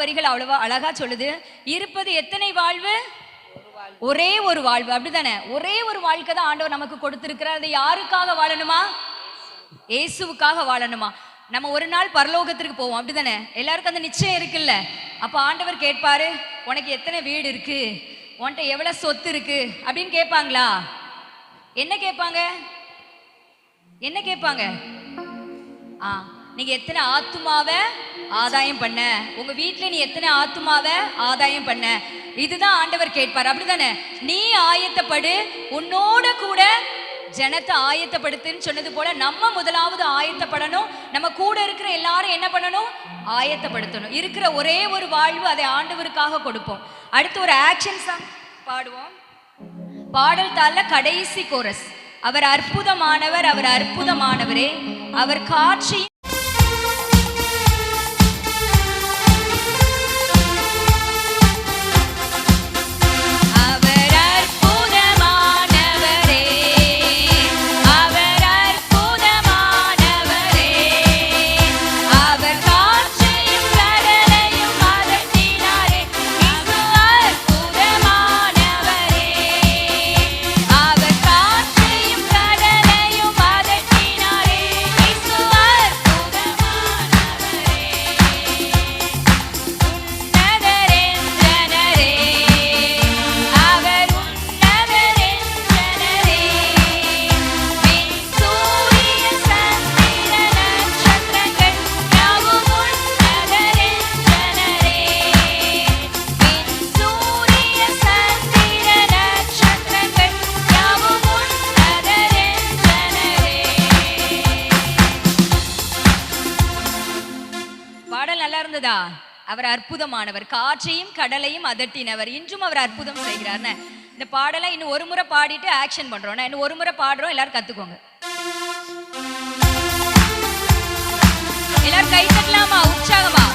வரிகள் அவ்வளவா அழகா சொல்லுது. இருப்பது எத்தனை வாழ்வு? ஒரே ஒரு வாழ்வு. அப்படிதானே? ஒரே ஒரு வாழ்க்கை தான் ஆண்டவர் நமக்கு கொடுத்திருக்கிறார். அது யாருக்காக வாழணுமா? இயேசுவுக்காக வாழணுமா? நம்ம ஒரு நாள் பரலோகத்திற்கு போவோம். அப்படிதானே? எல்லாருக்கும் அந்த நிச்சயம் இருக்குல்ல. அப்ப ஆண்டவர் கேட்பாரு, உனக்கு எத்தனை வீடு இருக்கு, உன்கிட்ட எவ்வளவு சொத்து இருக்கு அப்படின்னு கேட்பாங்களா? என்ன கேட்பாங்க? என்ன கேட்பாங்க? நீங்க எத்தனை ஆத்துமாவை ஆதாயம் பண்ண, உங்க வீட்டுல நீ எத்தனை ஆத்துமாவை ஆதாயம் பண்ண, இதுதான் ஆண்டவர் கேட்பார். அப்படிதானே? நீ ஆயத்தப்படு, உன்னோட கூட ஜனத்தை ஆயத்தப்படுத்துன்னு சொன்னது போல நம்ம முதலாவது ஆயத்தப்படணும். நம்ம கூட இருக்கிற எல்லாரும் என்ன பண்ணணும்? ஆயத்தப்படுத்தணும். இருக்கிற ஒரே ஒரு வாழ்வு, அதை ஆண்டவருக்காக கொடுப்போம். அடுத்து ஒரு ஆக்ஷன் சாங் பாடுவோம். பாடல் தாள கடைசி கோரஸ். அவர் அற்புதமானவர், அவர் அற்புதமானவரே, அவர் காட்சி அவர் அற்புதமானவர், காற்றையும் கடலையும் அதட்டினவர், இன்றும் அவர் அற்புதம் செய்கிறார். இந்த பாடலை இன்னும் ஒரு முறை பாடிட்டு ஆக்ஷன் பண்றோம். இன்னும் ஒரு முறை பாடுறோம், எல்லாரும் கத்துக்கோங்க. எல்லாரும் கை தட்டலாமா? உற்சாகமா?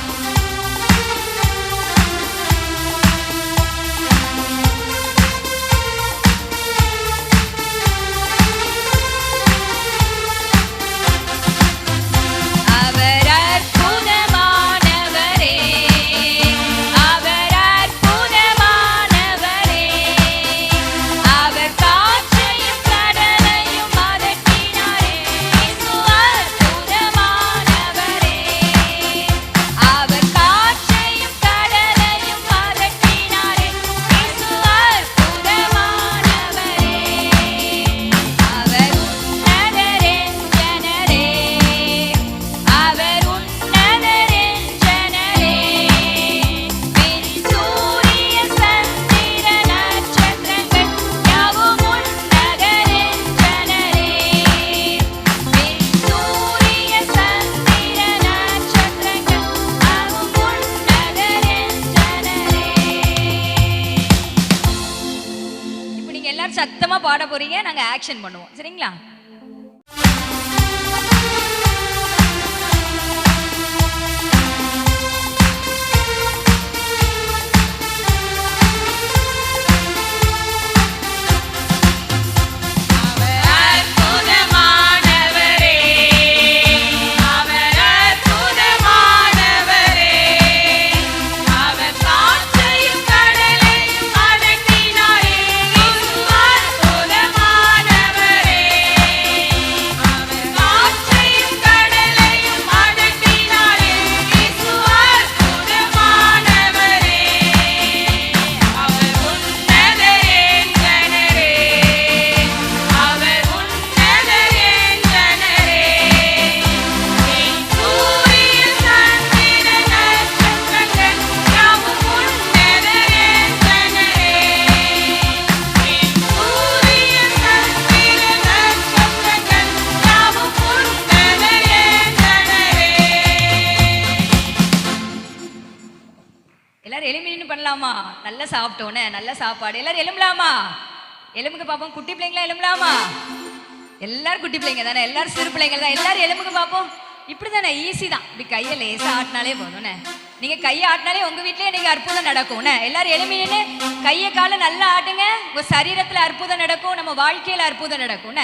சத்தமா பாட போறீங்க, நாங்க ஆக்ஷன் பண்ணுவோம். சரிங்களா? பண்ணலாமா? நல்லா சாப்பிட்டோன்னே, நல்ல சாப்பாடு. எல்லாரும் எலும்பலாமா? எலும்புக்கு பார்ப்போம். குட்டி பிள்ளைங்களா எலும்பலாமா? எல்லாரும் குட்டி பிள்ளைங்க தானே, எல்லாரும் சிறு பிள்ளைங்க தான். எல்லாரும் எலும்புக்கு பார்ப்போம். இப்படி தானே, ஈஸி தான். இப்படி கையை லேசா ஆட்டினாலே போதும்ண்ணே. நீங்க கையை ஆட்டினாலே உங்க வீட்லயே நீங்க அற்புதம் நடக்கும். எல்லாரும் எலும்பின்னு கையை காலை நல்லா ஆட்டுங்க. உங்க சரீரத்துல அற்புதம் நடக்கும், நம்ம வாழ்க்கையில அற்புதம் நடக்கும்.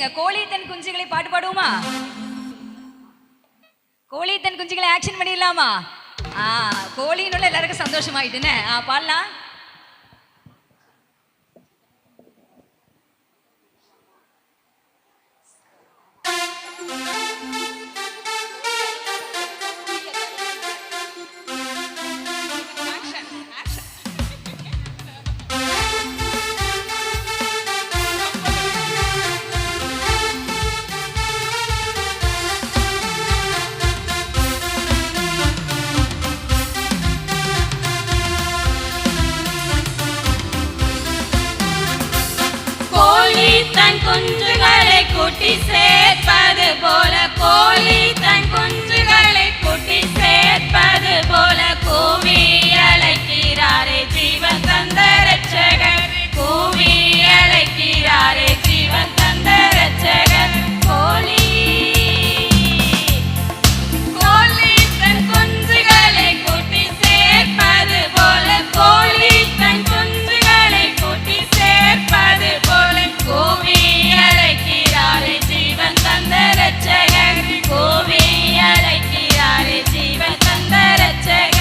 கேளுங்க. கோழி தன் குஞ்சுகளை பாட்டு பாடுவோமா? கோழி தன் குஞ்சுகளை ஆக்ஷன் பண்ணிடலாமா? கோழின்னு எல்லாருக்கும் சந்தோஷமாயிட்டுன்னு பாடலாம். தன் குஞ்சுகளை கூட்டி சேர்ப்பது போல, கோழி தன் குஞ்சுகளை கூட்டி சேர்ப்பது போல கூவி அழைக்கிறாரே ஜீவன் தந்த ரட்சகர், கூவி அழைக்கிறாரே ஜீவன் தந்த ரட்சகர். கோழி தன் குஞ்சுகளை கூட்டி சேர்ப்பது போல, கோழி தன் குஞ்சுகளை கூட்டி சேர்ப்பது போல கூவி அழைக்கிறாரே ஜீவன் தந்த ரட்சகர், கூவி அழைக்கிறாரே ஜீவன் தந்த ரட்சகர்.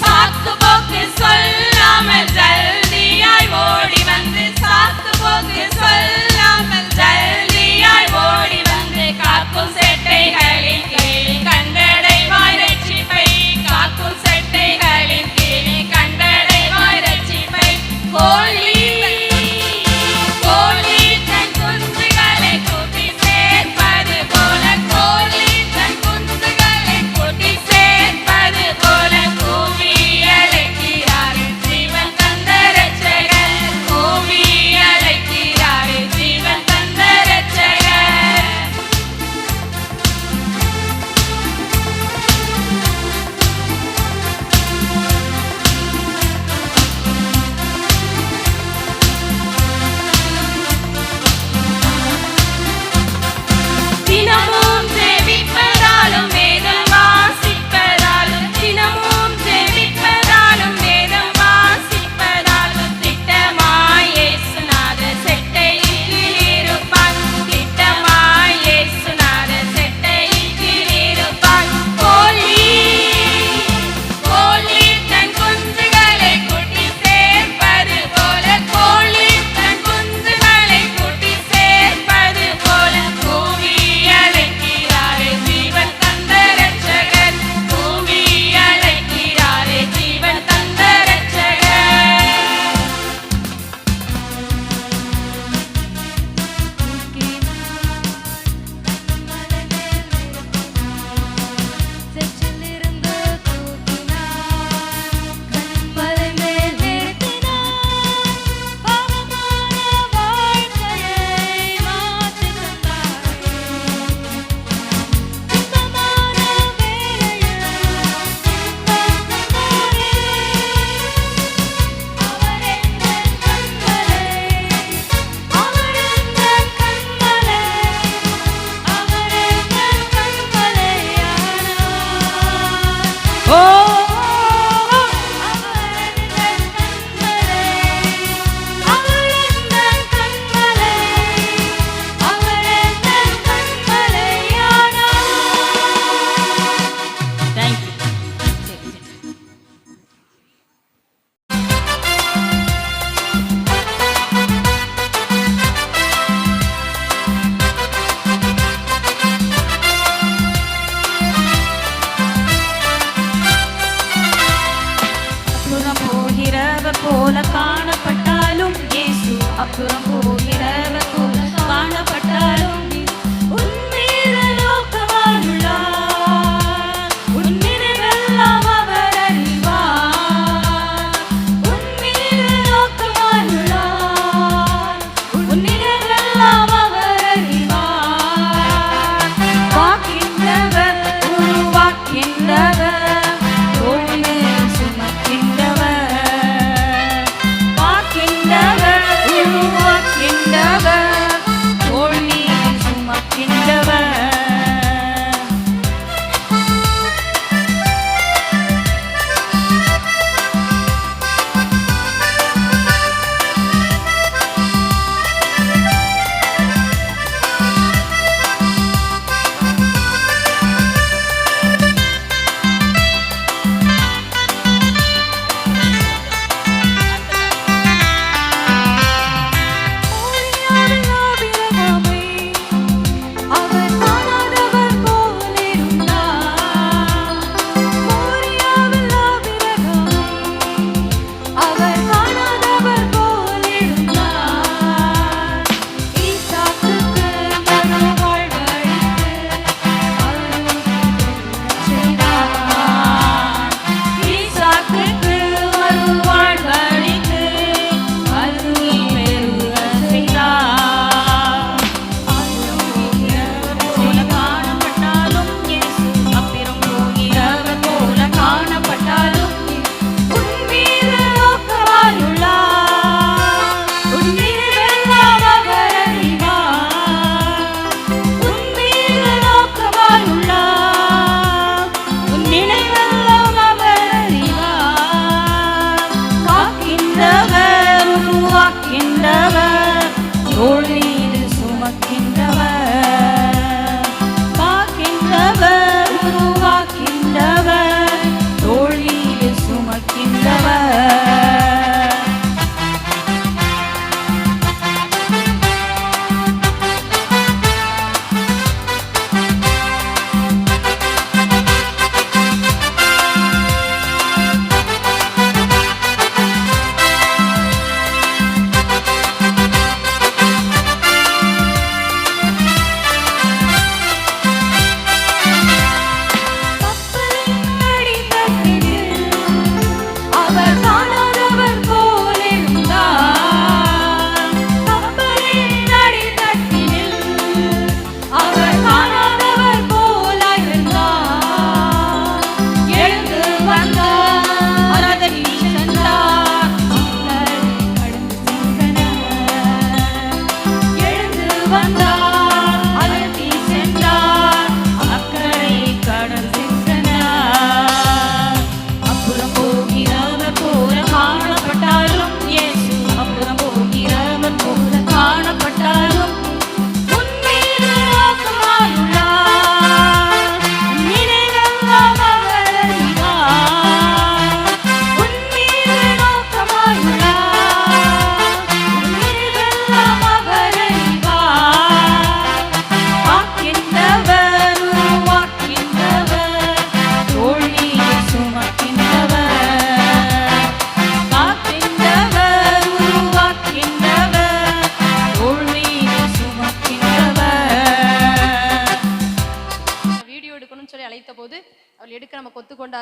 சாக்கு போக்கு சொல்லாமல் ஜல்தியாய் ஓடி வந்து, சாக்கு போக்கு சொல்லாமல் ஜல்தியாய் ஓடி வந்து காக்கும் செட்டைகளின் கீழ் கண்டடைவாய் ரட்சிப்பை, காக்கும் செட்டைகளின் கீழ் கண்டடைவாய் ரட்சிப்பை. கோழி தன் குஞ்சுகளை கூட்டி சேர்ப்பது போல, கோழி தன் குஞ்சுகளை கூட்டி சேர்ப்பது போல கூவி அழைக்கிறாரே ஜீவன் தந்த ரட்சகர், கூவி அழைக்கிறாரே ஜீவன் தந்த ரட்சகர். தினமும் ஜெபிப்பதாலும் வேதம் வாசிப்பதாலும், தினமும் ஜெபிப்பதாலும் வேதம் வாசிப்பதாலும் திட்டமாய் இயேசுநாதர் செட்டையின் கீழ் இருப்பார், திட்டமாய் இயேசுநாதர் செட்டையின் கீழ் இருப்பார். கோழி தன் குஞ்சுகளை கூட்டி சேர்ப்பது போல, கோழி தன் குஞ்சுகளை கூட்டி சேர்ப்பது போல கூவி அழைக்கிறாரே ஜீவன் தந்த ரட்சகர், கூவி அழைக்கிறாரே ஜீவன் தந்த ரட்சகர். செற்றிலிருந்து தூக்கினார், கண்மலை மேல் நிறுத்தினார், பாவமான வாழ்க்கையை மாற்றித் தந்தாரே, துன்பமான வேளையில் துன்பம் தந்தாரே, அவர் எங்கள் கண்மலை, அவர் எங்கள் கண்மலை, அவர் எங்கள் கண்மலையானார். ஓ அவர் எங்கள் கண்மலை, அவர் எங்கள் கண்மலை, அவர் எங்கள் கண்மலையானார். Thank you. அப்புறம் போகிறவர் போல காணப்பட்டாலும் இயேசு, அப்புறம் போகிறவர் போல காணப்பட்டாலும் உன் மீது நோக்கமாயுள்ளார், உன் நினைவெல்லாம் அவர் அறிவார், உன் மீது நோக்கமாயுள்ளார், உன் நினைவெல்லாம் அவர் அறிவார். வாக்கின்றவர் உருவாக்கின்றவர், தோளில் சுமக்கின்றவர், வாக்கின்றவர்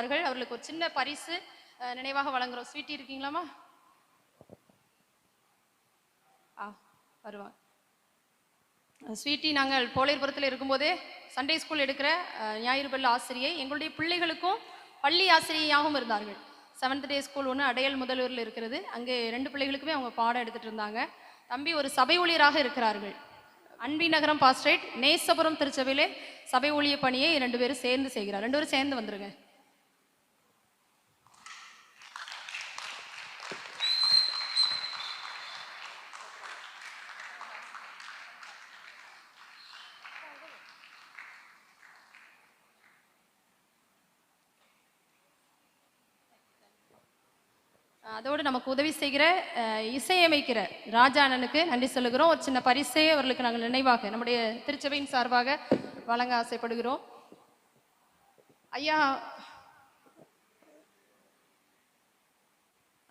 வருகிறார்கள். அவர்களுக்கு ஒரு சின்ன பரிசு நினைவாக வழங்குறோம். ஸ்வீட்டி இருக்கீங்களாமா? வருவாங்க. ஸ்வீட்டி நாங்கள் போலேர்புரத்தில் இருக்கும்போதே சண்டே ஸ்கூல் எடுக்கிற ஞாயிறு பள்ளி ஆசிரியை, எங்களுடைய பிள்ளைகளுக்கும் பள்ளி ஆசிரியையாகவும் இருந்தார்கள். 7th டே ஸ்கூல் ஒன்று அடையல் முதல்வரில் இருக்கிறது. அங்கே 2 பிள்ளைகளுக்குமே அவங்க பாடம் எடுத்துட்டு இருந்தாங்க. தம்பி ஒரு சபை ஊழியராக இருக்கிறார்கள். அன்பி நகரம் பாஸ்டரேட் நேசபுரம் திருச்சபையிலே சபை ஊழிய பணியை 2 பேரும் சேர்ந்து செய்கிறார். 2 பேரும் சேர்ந்து வந்துருங்க. அதோடு நமக்கு உதவி செய்கிற இசையமைக்கிற ராஜா அண்ணனுக்கு நன்றி சொல்லுகிறோம். ஒரு சின்ன பரிசை அவர்களுக்கு நாங்கள் நினைவாக நம்முடைய திருச்சபையின் சார்பாக வழங்க ஆசைப்படுகிறோம். ஐயா,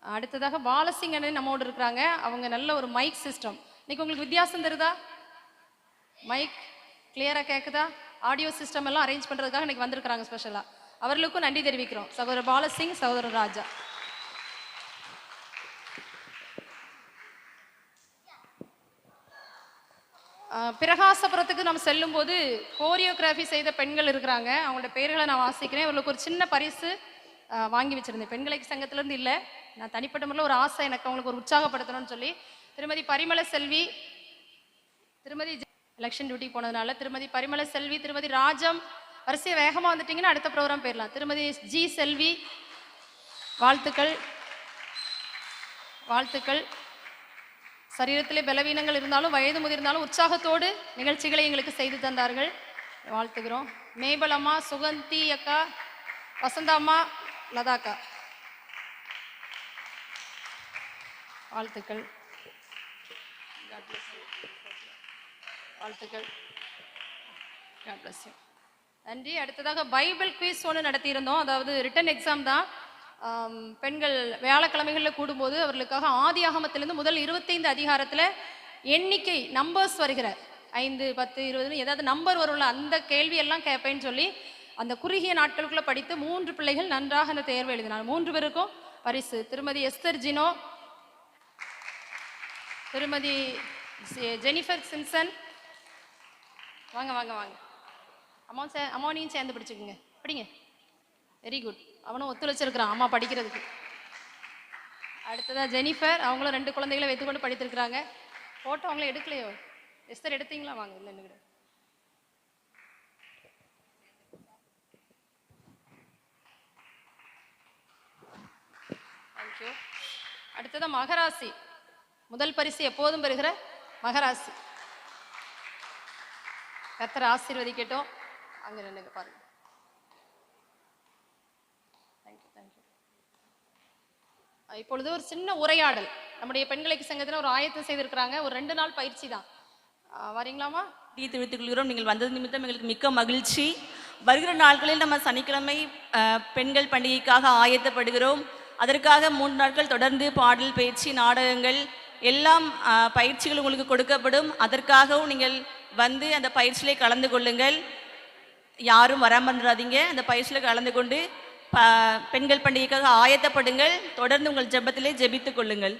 அடுத்ததாக பாலசிங் அண்ணன் நம்மோடு இருக்கிறாங்க. அவங்க நல்ல ஒரு மைக் சிஸ்டம். இன்னைக்கு உங்களுக்கு வித்தியாசம் தருதா? மைக் கிளியரா கேட்குதா? ஆடியோ சிஸ்டம் எல்லாம் அரேஞ்ச் பண்றதுக்காக இன்னைக்கு வந்திருக்கிறாங்க ஸ்பெஷலா. அவர்களுக்கும் நன்றி தெரிவிக்கிறோம். சகோதரர் பாலசிங், சகோதரர் ராஜா. பிரகாசபுரத்துக்கு நம்ம செல்லும் போது கோரியோகிராஃபி செய்த பெண்கள் இருக்கிறாங்க. அவங்களோட பெயர்களை நான் வாசிக்கிறேன். இவர்களுக்கு ஒரு சின்ன பரிசு வாங்கி வச்சிருந்தேன். பெண்களுக்கு சங்கத்திலேருந்து இல்லை, நான் தனிப்பட்ட முறையில் ஒரு ஆசை எனக்கு அவங்களுக்கு ஒரு உற்சாகப்படுத்தணும்னு சொல்லி. திருமதி பரிமள செல்வி, திருமதி எலெக்ஷன் டியூட்டி போனதுனால திருமதி பரிமள செல்வி, திருமதி ராஜம், வரிசையை வேகமாக வந்துட்டீங்கன்னா அடுத்த ப்ரோக்ராம் போயிடலாம். திருமதி ஜி செல்வி, வாழ்த்துக்கள் வாழ்த்துக்கள். சரீரத்திலே பலவீனங்கள் இருந்தாலும் வயது முதிர்ந்தாலும் உற்சாகத்தோடு நிகழ்ச்சிகளை எங்களுக்கு செய்து தந்தார்கள். வாழ்த்துகிறோம். மேபல் அம்மா, சுகந்தி அக்கா, வசந்தா அம்மா, லதாக்கா, வாழ்த்துக்கள் வாழ்த்துக்கள். நன்றி. அடுத்ததாக பைபிள் குவிஸ் ஒன்று நடத்தியிருந்தோம். அதாவது ரிட்டன் எக்ஸாம் தான். பெண்கள் வியாழக்கிழமைகளில் கூடும்போது அவர்களுக்காக ஆதியாகமத்திலிருந்து முதல் 25 அதிகாரத்தில் எண்ணிக்கை நம்பர்ஸ் வருகிற 5, 10, 20 ஏதாவது நம்பர் வரும்ல, அந்த கேள்வியெல்லாம் கேட்பேன்னு சொல்லி அந்த குறுகிய நாட்களுக்குள்ளே படித்து 3 பிள்ளைகள் நன்றாக அந்த தேர்வு எழுதினார். 3 பேருக்கும் பரிசு. திருமதி எஸ்தர் ஜினோ, திருமதி ஜெனிஃபர் சிம்சன், வாங்க வாங்க வாங்க, அம்மாவையும் சேர்ந்து படிச்சுக்குங்க. படிங்க. Very good. அவனும் ஒத்துழைச்சிருக்கிறான் அம்மா படிக்கிறதுக்கு. அடுத்ததா ஜெனிஃபர், அவங்களும் 2 குழந்தைகளை வைத்துக்கொண்டு படித்திருக்கிறாங்க. போட்டோ அவங்கள எடுக்கலையோ? எஸ்தர் எடுத்தீங்களா? வாங்க. இல்லை என்ன தேங்க்யூ. அடுத்ததா மகராசி, முதல் பரிசு எப்போதும் பெறுகிற மகராசி. கர்த்தர் ஆசீர்வதிக்கட்டும். அங்க நின்னுங்க பாருங்க. இப்பொழுது ஒரு சின்ன உரையாடல் நம்முடைய பெண்களுக்கு சங்கத்தில் ஒரு ஆயத்தம் செய்திருக்கிறாங்க. ஒரு 2 நாள் பயிற்சி தான். வரீங்களாமா? தெரிவித்துக் கொள்கிறோம். நீங்கள் வந்தது நிமித்தம் எங்களுக்கு மிக்க மகிழ்ச்சி. வருகிற நாட்களில் நம்ம சனிக்கிழமை பெண்கள் பண்டிகைக்காக ஆயத்தப்படுகிறோம். அதற்காக 3 நாட்கள் தொடர்ந்து பாடல் பயிற்சி, நாடகங்கள் எல்லாம் பயிற்சிகள் உங்களுக்கு கொடுக்கப்படும். அதற்காகவும் நீங்கள் வந்து அந்த பயிற்சியிலே கலந்து கொள்ளுங்கள். யாரும் வராமறாதீங்க. அந்த பயிற்சியில் கலந்து கொண்டு பெண்கள் பண்டிகைக்காக ஆயத்தப்படுங்கள். தொடர்ந்து உங்கள் ஜெபத்திலே ஜெபித்துக் கொள்ளுங்கள்.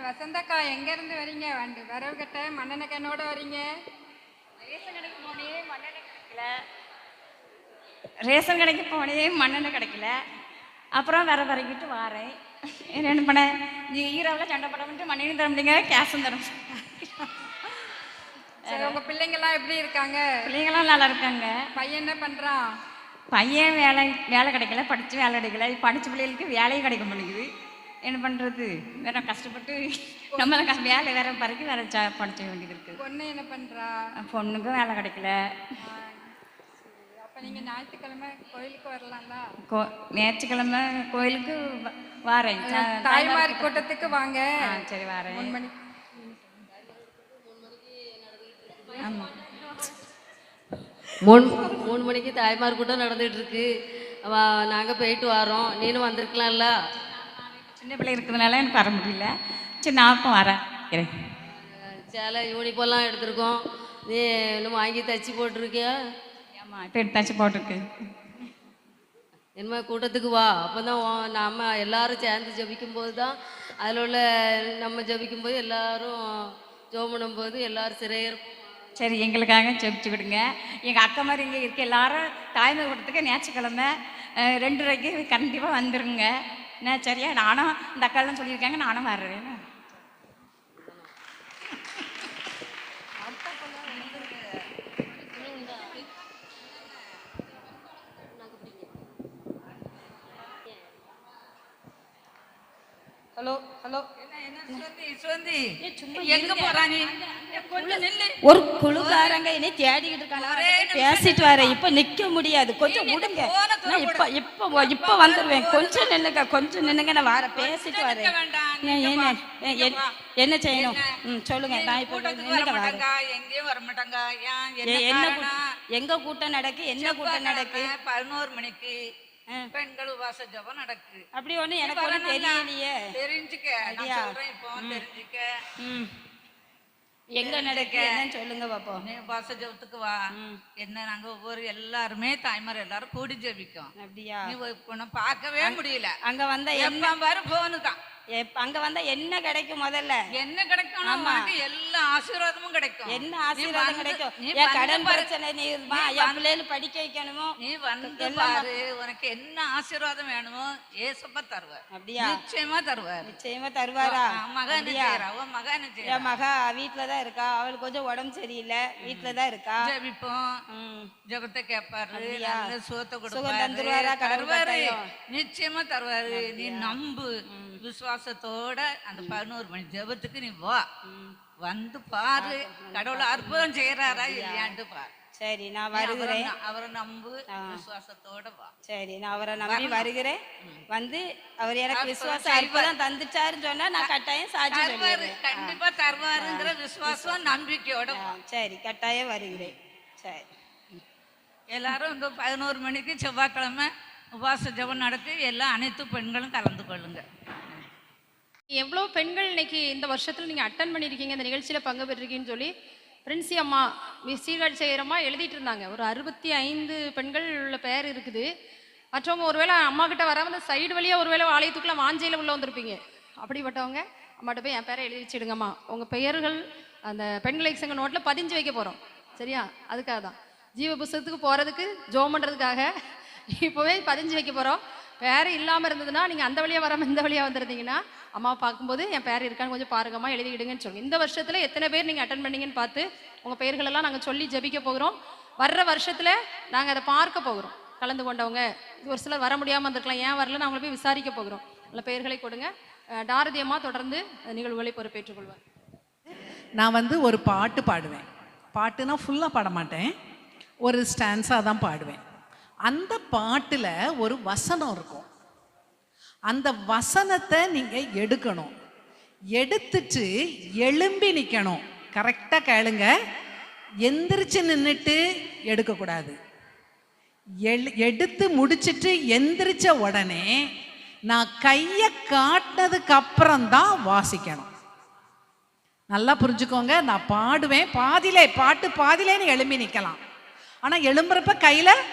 வசந்தக்கா, எங்க இருந்து வரீங்க? வரவு கட்ட மண்ணெண்ணெய் கண்ணோட வரீங்க? ரேஷன் கடைக்கு போனே மண்ணெண்ணெய் கிடைக்கல. ரேஷன் கடைக்கு போனே மண்ணெண்ணெய் கிடைக்கல. அப்புறம் வர வரைக்கிட்டு வாரேன். என்ன பண்ண, ஈராவில் சண்டை படம்ட்டு மண்ணெண்ணெய் தர முடியுங்க, கேஸும் தர. சரி, உங்க பிள்ளைங்கெல்லாம் எப்படி இருக்காங்க? பிள்ளைங்களாம் நல்லா இருக்காங்க. பையன் என்ன பண்றான்? பையன் வேலை கிடைக்கல, படிச்சு வேலை கிடைக்கல. படிச்ச பிள்ளைகளுக்கு வேலையும் கிடைக்க மாட்டேங்குது. என்ன பண்றது? வேற கஷ்டப்பட்டு நம்ம வேலை வேற பிறகு வேற படிச்ச வேண்டியது இருக்கு. பொண்ணு என்ன பண்றா? பொண்ணுக்கும் வேலை கிடைக்கல. அப்ப நீங்க ஞாயிற்றுக்கிழமை கோயிலுக்கு வரலாம்ல? ஞாயிற்றுக்கிழமை கோயிலுக்கு வாரேன். தாய்மார் கூட்டத்துக்கு வாங்க. சரி, வாரேன். 3 மணிக்கு. ஆமாம், 3 மணிக்கு தாய்மார் கூட்டம் நடந்துகிட்டு இருக்கு. நாங்கள் போயிட்டு வரோம். நீனும் வந்திருக்கலாம்ல? சின்ன பிள்ளை இருக்கிறதுனால எனக்கு வர முடியல. சரி, நான் அப்போ வரேன். சேலை யூனிஃபார்ம்லாம் எடுத்திருக்கோம். நீ இன்னும் வாங்கி தச்சு போட்டிருக்கியா? இப்போ எடுத்தாச்சு போட்டிருக்கு. என்ன கூட்டத்துக்கு வா, அப்போ தான் நம்ம எல்லாரும் சேர்ந்து ஜெபிக்கும்போது தான் அதில் உள்ள நம்ம ஜெபிக்கும்போது எல்லாரும் ஜெபம் பண்ணும்போது எல்லாரும் சிறையிருப்போம். சரி, எங்களுக்காக ஜெபிச்சு விடுங்க. எங்கள் அக்கா மாதிரி இங்கே இருக்க எல்லாரும் தாய்மை கூட்டத்துக்கு ஞாயிற்றுக்கிழமை 2:30க்கு கண்டிப்பாக வந்துருங்க. என்ன சரியா? நானும் இந்த அக்காலாம் சொல்லியிருக்காங்க, நானும் வர்றேன். ஹலோ ஹலோ, எங்க போறாங்க? கொஞ்சம் நில்லு. ஒரு குழுக்காரங்க என்னை தேடிக்கிட்டு இருக்காங்க, பேசிட்டு வரேன். இப்ப நிக்க முடியாது, கொஞ்சம் விடுங்க. நான் இப்ப வந்துருவேன். கொஞ்சம் நின்னுங்க, கொஞ்சம் நின்னுங்க, நான் வர பேசிட்டு வரேன். என்ன செய்யணும்? சொல்லுங்க. நான் இப்ப நின்னுங்க வரேன். எங்கேயும் வர மாட்டாங்க. எங்க கூட்டம் நடக்கு? என்ன கூட்டம் நடக்கு? 11 மணிக்கு பெண்கள் உபவாச ஜெபம் நடக்கு. அப்படி ஒண்ணு எனக்கு ஒண்ணு தெரியலையே. தெரிஞ்சுக்க, நான் சொல்றேன் இப்போ, தெரிஞ்சுக்க. எங்க நடக்கு என்னன்னு சொல்லுங்க பாப்போம். நீ உபவாச ஜெபத்துக்கு வா. என்ன நாங்க எல்லாருமே தாய்மார் எல்லாரும் கூடி ஜெபிக்கும். அப்படியா? நீ பார்க்கவே முடியல. அங்க வந்தா எப்ப பாரு போனு தான். அங்க வந்தா என்ன கிடைக்கும்? முதல்ல என்ன கிடைக்கும்? எல்லா ஆசீர்வாதமும் கிடைக்கும். என்ன ஆசீர்வாதம் கிடைக்கும்? என் கடன் பிரச்சனை நீர்மா, என் பிள்ளைகள் படிக்க வைக்கணுமோ. நீ வந்து பாரு, உனக்கு என்ன ஆசீர்வாதம் வேணுமோ ஏசப்பா தருவார். அப்படியா? நிச்சயமா தருவார். நிச்சயமா தருவாரா? மகன் மகன் என் மகா வீட்டுலதான் இருக்கா. அவளுக்கு கொஞ்சம் உடம்பு சரியில்லை, வீட்டுலதான் இருக்கா. ஜெபிப்போம், ஜெபத்தை கேட்பாரு, நல்ல சுகத்தை சுகம் தந்துருவாரா? தருவாரு, நிச்சயமா தருவாரு. நீ நம்பு, விசுவாசத்தோட அந்த 11 மணி ஜெபத்துக்கு நீ வா. வந்து பாரு, கடவுள் அற்புதம் செய்யறாரா இல்லையாண்டு பாரு. சரி, நான் வருகிறேன். அவரை நம்பு, விசுவாசத்தோட வா. சரி, நான் அவரை நம்பி வருகிறேன். வந்து அவர் எனக்கு விசுவாசம் அற்புதம் தந்துச்சாருன்னு சொன்னா நான் கட்டாயம் சாட்சி சொல்லுவேன். கண்டிப்பா தருவாருங்கிற விசுவாசம் நம்பிக்கையோட. சரி, கட்டாயம் வருகிறேன். சரி, எல்லாரும் இந்த 11 மணிக்கு செவ்வாய்க்கிழமை உபவாச ஜெபம் நடத்தி எல்லா அனைத்து பெண்களும் கலந்து கொள்ளுங்க. எவ்வளோ பெண்கள் இன்னைக்கு இந்த வருஷத்தில் நீங்கள் அட்டன் பண்ணியிருக்கீங்க, இந்த நிகழ்ச்சியில் பங்கு பெற்றிருக்கீங்கன்னு சொல்லி பிரின்சி அம்மா சீர்காழி செய்கிறம்மா எழுதிட்டு இருந்தாங்க. ஒரு 65 பெண்கள் உள்ள பேர் இருக்குது. மற்றவங்க ஒருவேளை அம்மா கிட்ட வராமல் இந்த சைடு வழியாக ஒருவேளை ஆலயத்துக்குள்ள வாஞ்சையில் உள்ள வந்திருப்பீங்க. அப்படிப்பட்டவங்க அம்மாட்ட போய் என் பேரை எழுதி வச்சுடுங்கம்மா. உங்கள் பெயர்கள் அந்த பெண்கள் சங்க நோட்டில் பதிஞ்சு வைக்க போகிறோம். சரியா? அதுக்காக தான் ஜீவ புஸ்தகத்துக்கு போகிறதுக்கு ஜோம் பண்ணுறதுக்காக இப்போவே பதிஞ்சு வைக்க போகிறோம். பேர் இல்லாமல் இருந்ததுன்னா நீங்கள் அந்த வழியாக வராமல் இந்த வழியாக வந்துருந்தீங்கன்னா அம்மாவை பார்க்கும்போது என் பேர் இருக்கான்னு கொஞ்சம் பாருங்கம்மா, எழுதிடுங்கன்னு சொல்லுங்கள். இந்த வருஷத்தில் எத்தனை பேர் நீங்கள் அட்டன் பண்ணீங்கன்னு பார்த்து உங்கள் பெயர்களெல்லாம் நாங்கள் சொல்லி ஜெபிக்க போகிறோம். வர்ற வருஷத்தில் நாங்கள் அதை பார்க்க போகிறோம். கலந்து கொண்டவங்க ஒரு சிலர் வர முடியாமல் இருந்திருக்கலாம், ஏன் வரலன்னு அவங்கள போய் விசாரிக்க போகிறோம். நல்ல பெயர்களை கொடுங்க. டாரதி அம்மா தொடர்ந்து நிகழ்வுகளை பொறுப்பேற்றுக் கொள்வார். நான் ஒரு பாட்டு பாடுவேன். பாட்டுனா ஃபுல்லாக பாட மாட்டேன், ஒரு ஸ்டான்ஸாக தான் பாடுவேன். அந்த பாட்டில் ஒரு வசனம் இருக்கும். அந்த வசனத்தை நீங்கள் எடுக்கணும். எடுத்துட்டு எழும்பி நிற்கணும். கரெக்டாக கேளுங்க. எந்திரிச்சு நின்றுட்டு எடுக்கக்கூடாது. எடுத்து முடிச்சுட்டு எந்திரிச்ச உடனே நான் கையை காட்டினதுக்கு அப்புறம்தான் வாசிக்கணும். நல்லா புரிஞ்சுக்கோங்க. நான் பாடுவேன், பாட்டு பாதிலேன்னு எழும்பி நிற்கலாம். ஆனால் எழும்புறப்ப கையில்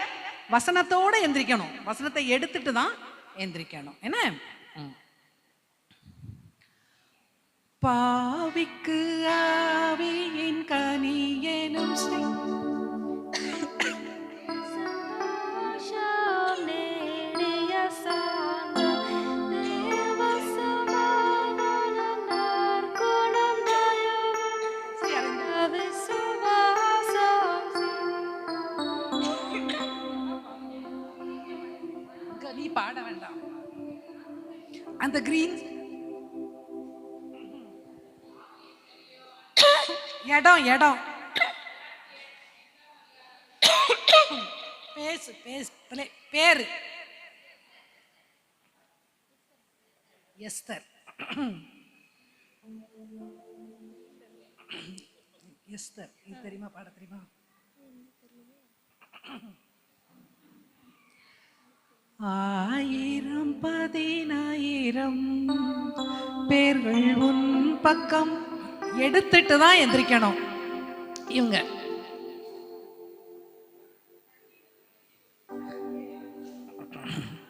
வசனத்தோடு எந்திரிக்கணும். வசனத்தை எடுத்துட்டு தான் எந்திரிக்கணும். என்ன? பாவிக்கு ஆவியின் கனி எனும் நீ பாட வேண்டாம். அந்த கிரீன் இடம் பேசு பேரு எஸ்தர். எஸ்தர் இது தெரியுமா? பாட தெரியுமா? ஆயிரம் 10,000 பேர்கள் உன் பக்கம் எடுத்துட்டு தான் எந்திரிக்கணும். இவங்க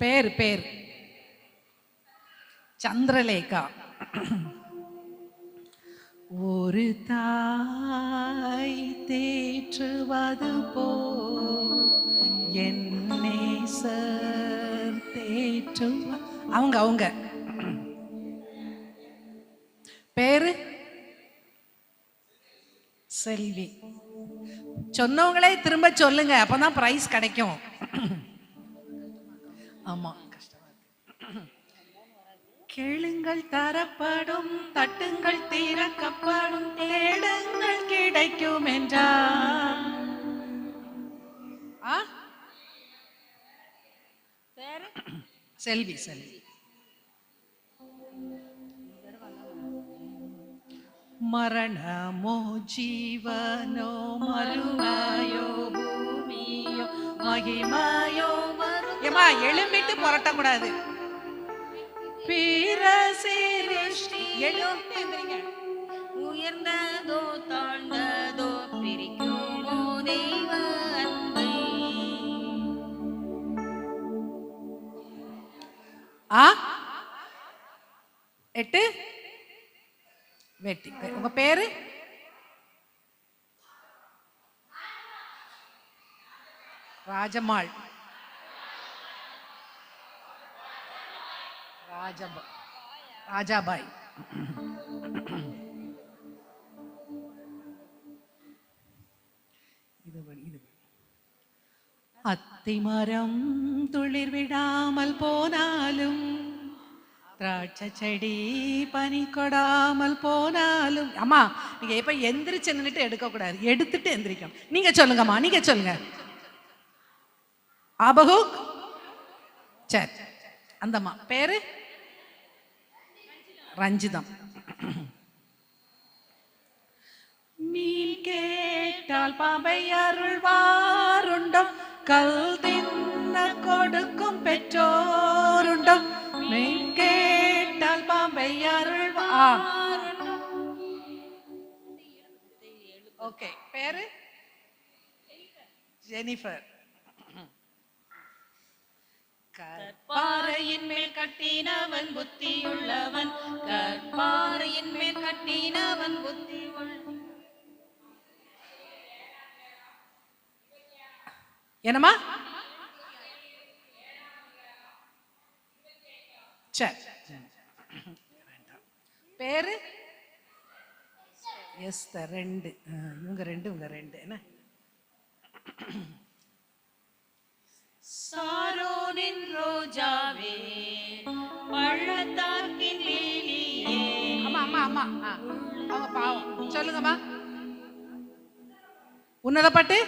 பேர் பேர் சந்திரலேகா. ஒரு தாய் தேற்றுவது போ என் நேசர் தேற்றுவ. அவங்க பேரு செல்வி. சொன்னவங்களே திரும்ப சொல்லுங்க, அப்பதான் பிரைஸ் கிடைக்கும். ஆமா, கேளுங்கள் தரப்படும், தட்டுங்கள் திறக்கப்படும், தேடுங்கள் கிடைக்கும் என்றார். செல்வி செல்வி. மரணமோ ஜீவனோ மறுமையோ பூமியோ மகிமையோ ஏமா எழும்பிட்டு புரட்டக்கூடாது. உயர்ந்ததோ தாழ்ந்ததோ பிரிக்குமோ தெய்வ அன்பை. 8 வெட்டி. உங்க பேரு? ராஜம்மாள். ராஜாபாய். அத்திமரம் துளிர் விடாமல் போனாலும், திராட்சை செடி பனி கொடாமல் போனாலும். அம்மா நீங்க எப்ப எந்திரிச்சு நின்னுட்டு எடுக்க கூடாது, எடுத்துட்டு எந்திரிக்கணும். நீங்க சொல்லுங்கம்மா, நீங்க சொல்லுங்க. ஆபகுக். சரி, அந்தம்மா பேரு ரஞ்சிதம். மீன் கேட்டால் பாம்பை அருள்வாருண்டோ, கல் தின்ன கொடுக்கும் பெற்றோருண்டோ. மீன் கேட்டால் பாம்பை அருள்வாருண்டோ. ஓகே, பேரு ஜெனிஃபர். கற்பாறையின் மேல் கட்டினவன் புத்தியுள்ளவன், கற்பாறையின் மேல் கட்டினவன் புத்தியுள்ளவன். என்னம்மா? சரி, பேரு எஸ்தர். 2 இவங்க 2 இவங்க 2 என்ன? சாரோனின் ரோஜாவே பள்ளத்தாக்கின் லீலியே. அம்மா அம்மா அம்மா அவங்க பாவம். சொல்லுங்கம்மா. உன்னதப்பட்டு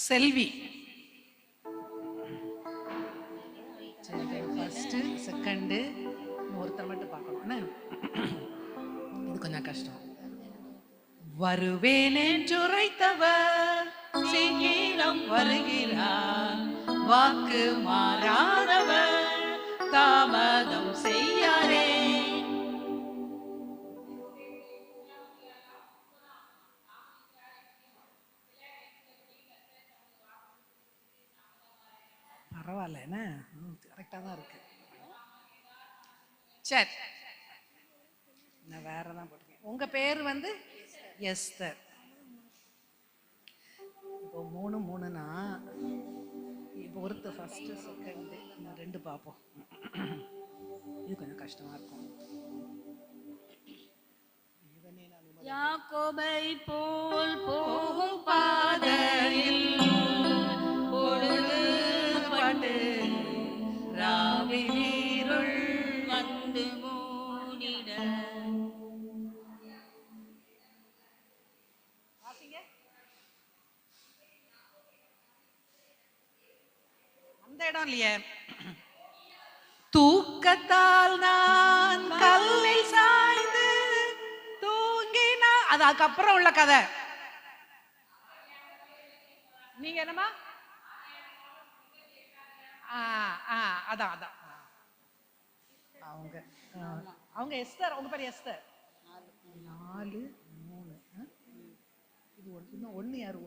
செல்வி. ஃபர்ஸ்ட் செகண்ட் ஒருத்தர் மட்டும் பார்க்கணும். இது கொஞ்சம் கஷ்டம். வருவேன் என்றுரைத்தவர் சீக்கிரம் வருகிறார், வாக்கு மாறாதவர் தாமதம் செய்யாரே. பரவாயில்ல, என்ன கரெக்டாக தான் இருக்கு. சரி, நான் வேற தான் போட்டிருக்கேன். உங்க பேர் வந்து எஸ்தர். இப்போ 3 3னா இப்போ ஒருத்தர் ஃபர்ஸ்ட் செகண்ட் 2 பார்ப்போம். இது கொஞ்சம் கஷ்டமா இருக்கும். யாக்கோபை போல் போகும் பாதையில் பொழுது பட்டு ராவிலிருள் வந்து மூடிட. அந்த இடம் இல்லையே. தூக்கத்தால் நான் கல்லில் சாய்ந்து தூங்கினா, அது அதுக்கப்புறம் உள்ள கதை. நீங்க என்னமா? அதான் அதான் அவங்க அவங்க எஸ்தர், அவங்க பேர் எஸ்தர். 4 3. இது இன்னும் ஒன்று யாரு?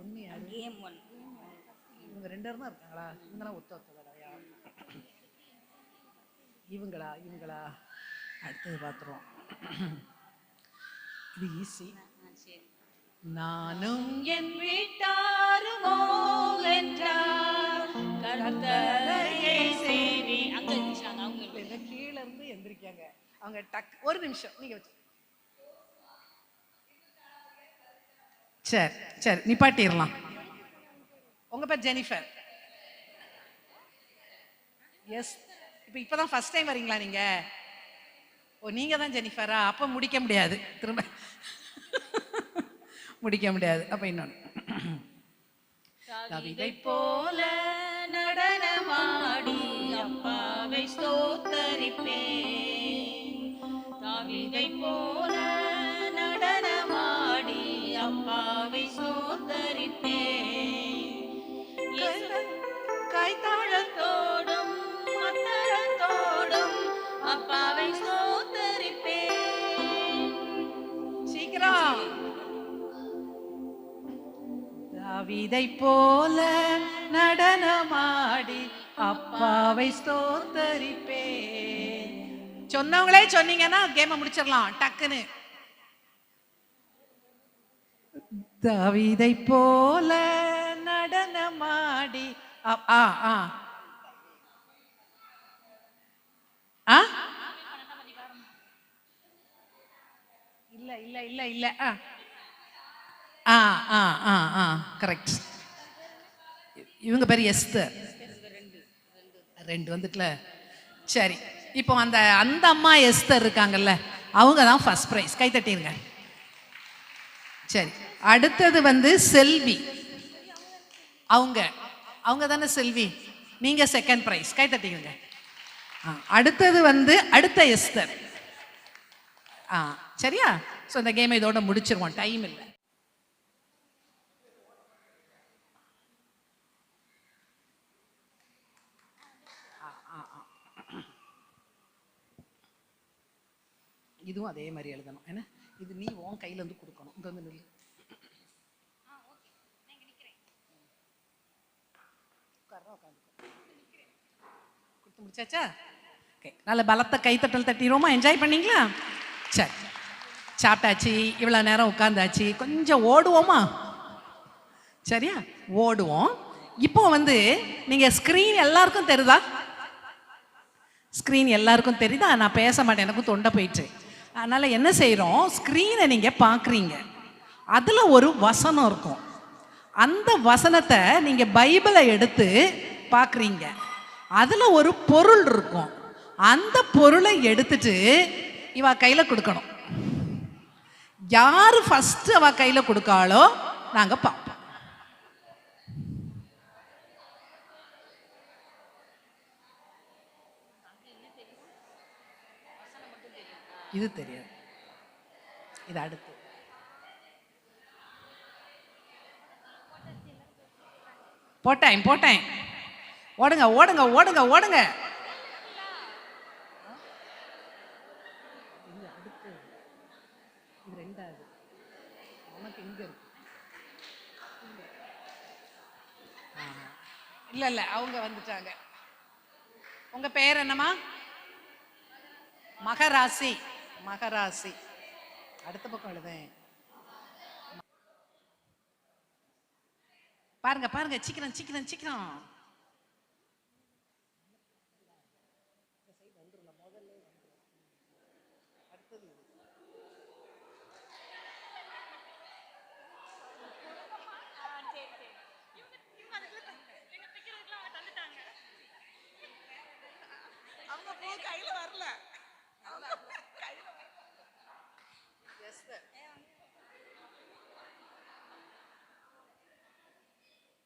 இவங்க 2 பேரும் தான் இருக்காங்களா? இவங்களாம் ஒத்தவங்களாயா? இவங்களா அடுத்தது பார்த்துருவோம். இது ஈஸி. நானும் என் வீட்டாருமோ என்றார் கர்த்தரையே சேவி. அங்க இருந்துச்சாங்க, அவங்க கீழ இருந்து எந்திரிக்காங்க. அவங்க டக் ஒரு நிமிஷம் நீங்க வச்சு சரி நிப்பாட்டிடலாம். உங்க பேர் ஜெனிஃபர். எஸ். இப்பதான் ஃபர்ஸ்ட் டைம் வரீங்களா நீங்க? ஓ, நீங்க தான் ஜெனிஃபரா? அப்ப முடிக்க முடியாது, திரும்ப முடிக்க முடியாது. அப்ப இன்னொன்னு. கவிதை போல நடனமாடி அப்பாவை ஸ்தோத்தரிப்பேன். கவிதை போல நடனமாடி அப்பாவை ஸ்தோத்தரிப்பேன். கைத்தாளத்தோடும் மத்தளத்தோடும் அப்பாவை ஸ்தோத்தரிப்பேன். சீக்கிரம். கவிதை போல நடனமாடி அப்பாவை ஸ்தோத்தரிப்பேன். சொன்னவங்களே சொன்னீங்கன்னா கேமை முடிச்சிடலாம் டக்குன்னு. கவிதை போல நடனமாடி இல்ல கரெக்ட். இவங்க பேர் எஸ்தர். 2 வந்துட்டுல. சரி, இப்போ அந்த அம்மா எஸ்தர் இருக்காங்கல்ல, அவங்க தான் ஃபர்ஸ்ட் பிரைஸ். கை தட்டிருங்க. சரி, அடுத்தது வந்து செல்வி. அவங்க தானே செல்வி? நீங்க செகண்ட் பிரைஸ். கை தட்டிருங்க. அடுத்தது வந்து அடுத்த எஸ்தர். சரியா? ஸோ இந்த கேமை இதோட முடிச்சிருவோம், டைம் இல்லை. இதுவும் அதே மாதிரி எழுதணும். ஏன்னா இது நீ உன் கையில இருந்து கொடுக்கணும். இங்க வந்து நில்லு. கொடுத்து முடிச்சாச்சா? ஓகே, நல்ல பலத்த கைத்தட்டல் தட்டிடுவோமா? என்ஜாய் பண்ணீங்களா? சரி, சாப்பிட்டாச்சு, இவ்வளோ நேரம் உட்காந்தாச்சு, கொஞ்சம் ஓடுவோமா? சரியா, ஓடுவோம். இப்போ வந்து நீங்கள் ஸ்க்ரீன் எல்லாருக்கும் தெரியுதா? ஸ்க்ரீன் எல்லாருக்கும் தெரியுதா? நான் பேச மாட்டேன், எனக்கும் தொண்டை போயிட்டு. அதனால் என்ன செய்கிறோம், ஸ்க்ரீனை நீங்கள் பார்க்குறீங்க, அதில் ஒரு வசனம் இருக்கும். அந்த வசனத்தை நீங்கள் பைபிளை எடுத்து பார்க்குறீங்க, அதில் ஒரு பொருள் இருக்கும். அந்த பொருளை எடுத்துட்டு இவ கையில் கொடுக்கணும். யார் ஃபஸ்ட்டு அவ கையில் கொடுக்காளோ நாங்கள் பார்ப்போம். இது தெரியாது, இது அடுத்து. போட்டேன். ஓடுங்க ஓடுங்க ஓடுங்க ஓடுங்க. இது ரெண்டாவது. உனக்கு இங்க இருக்கு. இல்ல அவங்க வந்துட்டாங்க. உங்க பேர் என்னம்மா? மகராசி. மகராசி. அடுத்த பக்கம் எழுதேன். பாருங்க பாருங்க, சீக்கிரம் சீக்கிரம் சீக்கிரம்.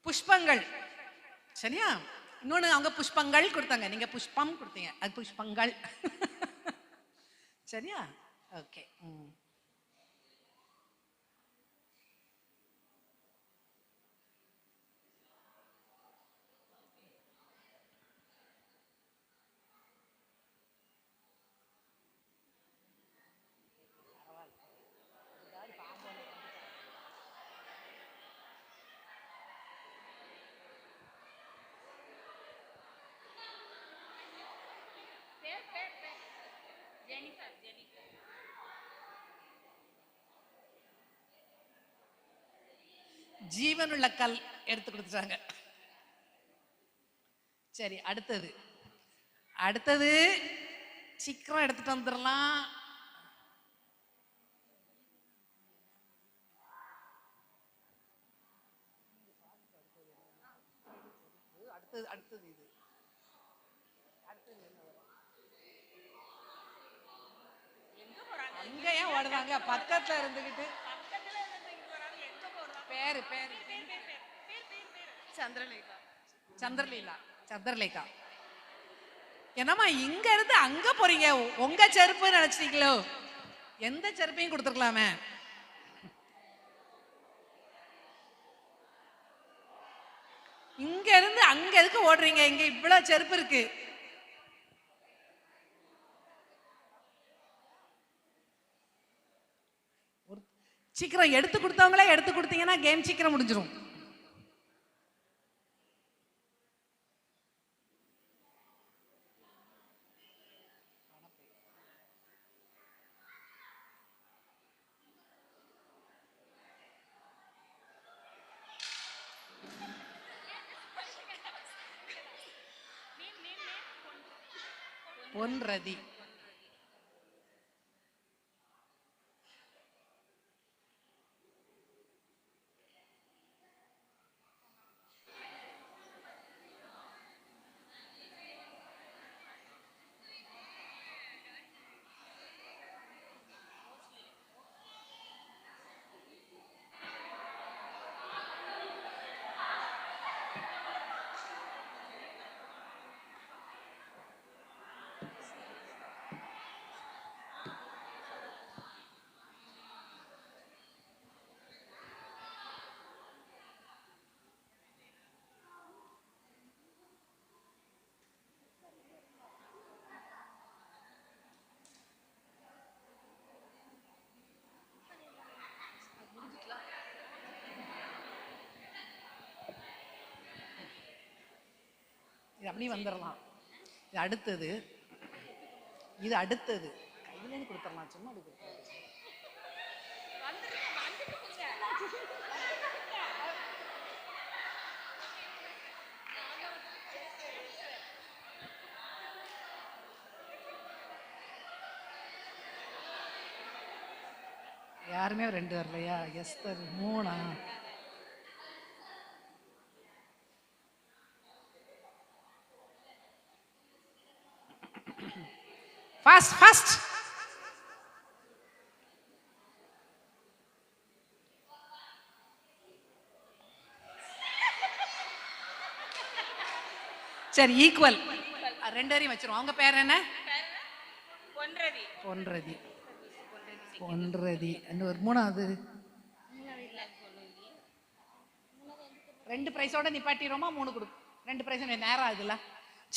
புஷ்பங்கள். சரியா? இன்னொன்னு அவங்க புஷ்பங்கள் கொடுத்தாங்க, நீங்க புஷ்பம் கொடுத்தீங்க, அது புஷ்பங்கள். சரியா? ஓகே. ஜீவனுள்ள கல் எடுத்து கொடுத்துட்டாங்க. சரி, அடுத்தது சீக்கிரம் எடுத்துட்டு வந்துடலாம். அடுத்தது இது அங்க ஏன் ஓடுறாங்க? பக்கத்துல இருந்துகிட்டு பேரு சந்திரலேகா. என்னம்மா இங்க இருந்து அங்க போறீங்க? உங்க செருப்பு நினைச்சிட்டீங்களோ? எந்த செருப்பையும் கொடுத்துருக்கலாமே. இங்க இருந்து அங்க எதுக்கு ஓடுறீங்க? இங்க இவ்வளவு செருப்பு இருக்கு. சீக்கிரம் எடுத்து கொடுத்தவங்களே எடுத்து கொடுத்தீங்கன்னா கேம் சீக்கிரம் முடிஞ்சிடும். பொன்ரதி. இது அப்படி வந்துடலாம். இது அடுத்தது கையிலேருந்து கொடுத்துடலாம். சும்மா அப்படி யாருமே 2 வரலையா? எஸ்தர் 3. ஃபாஸ்ட். சரி, ஈக்குவல். 2 வரையும் வச்சிரும். அவங்க பேர் என்ன? பொன்ரதி. இன்னொரு 3வது 2 பிரைஸோட நிப்பாட்டிரோமா? 3 கொடு. 2 பிரைஸ் நேரம் ஆகுதுல்ல.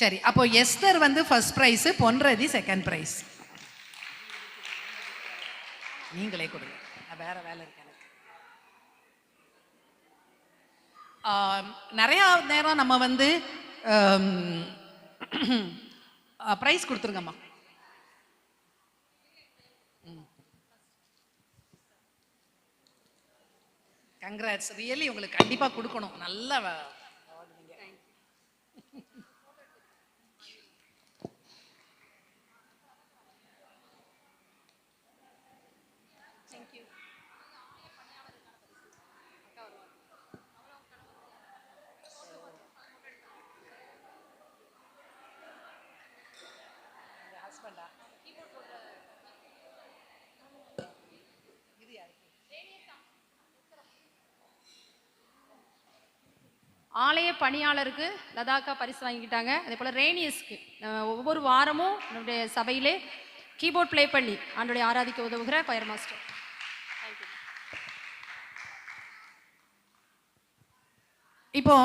சரி, அப்போ எஸ்தர் வந்து ஃபர்ஸ்ட் பிரைஸ், பொன்ரதி செகண்ட் பிரைஸ். நீங்களே கொடுங்க, நான் வேற வேலை இருக்கு எனக்கு. நிறைய நேரம் நம்ம வந்து பிரைஸ் கொடுத்துருங்கம்மா. கங்க்ராட்ஸ், ரியலி உங்களுக்கு கண்டிப்பா கொடுக்கணும். நல்ல ஆலய பணியாளருக்கு லதாக்கா பரிசு வாங்கிக்கிட்டாங்க. அதே போல் ரேனியஸ்க்கு ஒவ்வொரு வாரமும் நம்முடைய சபையிலே கீபோர்ட் ப்ளே பண்ணி ஆண்டோடைய ஆராதிக்க உதவுகிற கொயர் மாஸ்டர். இப்போ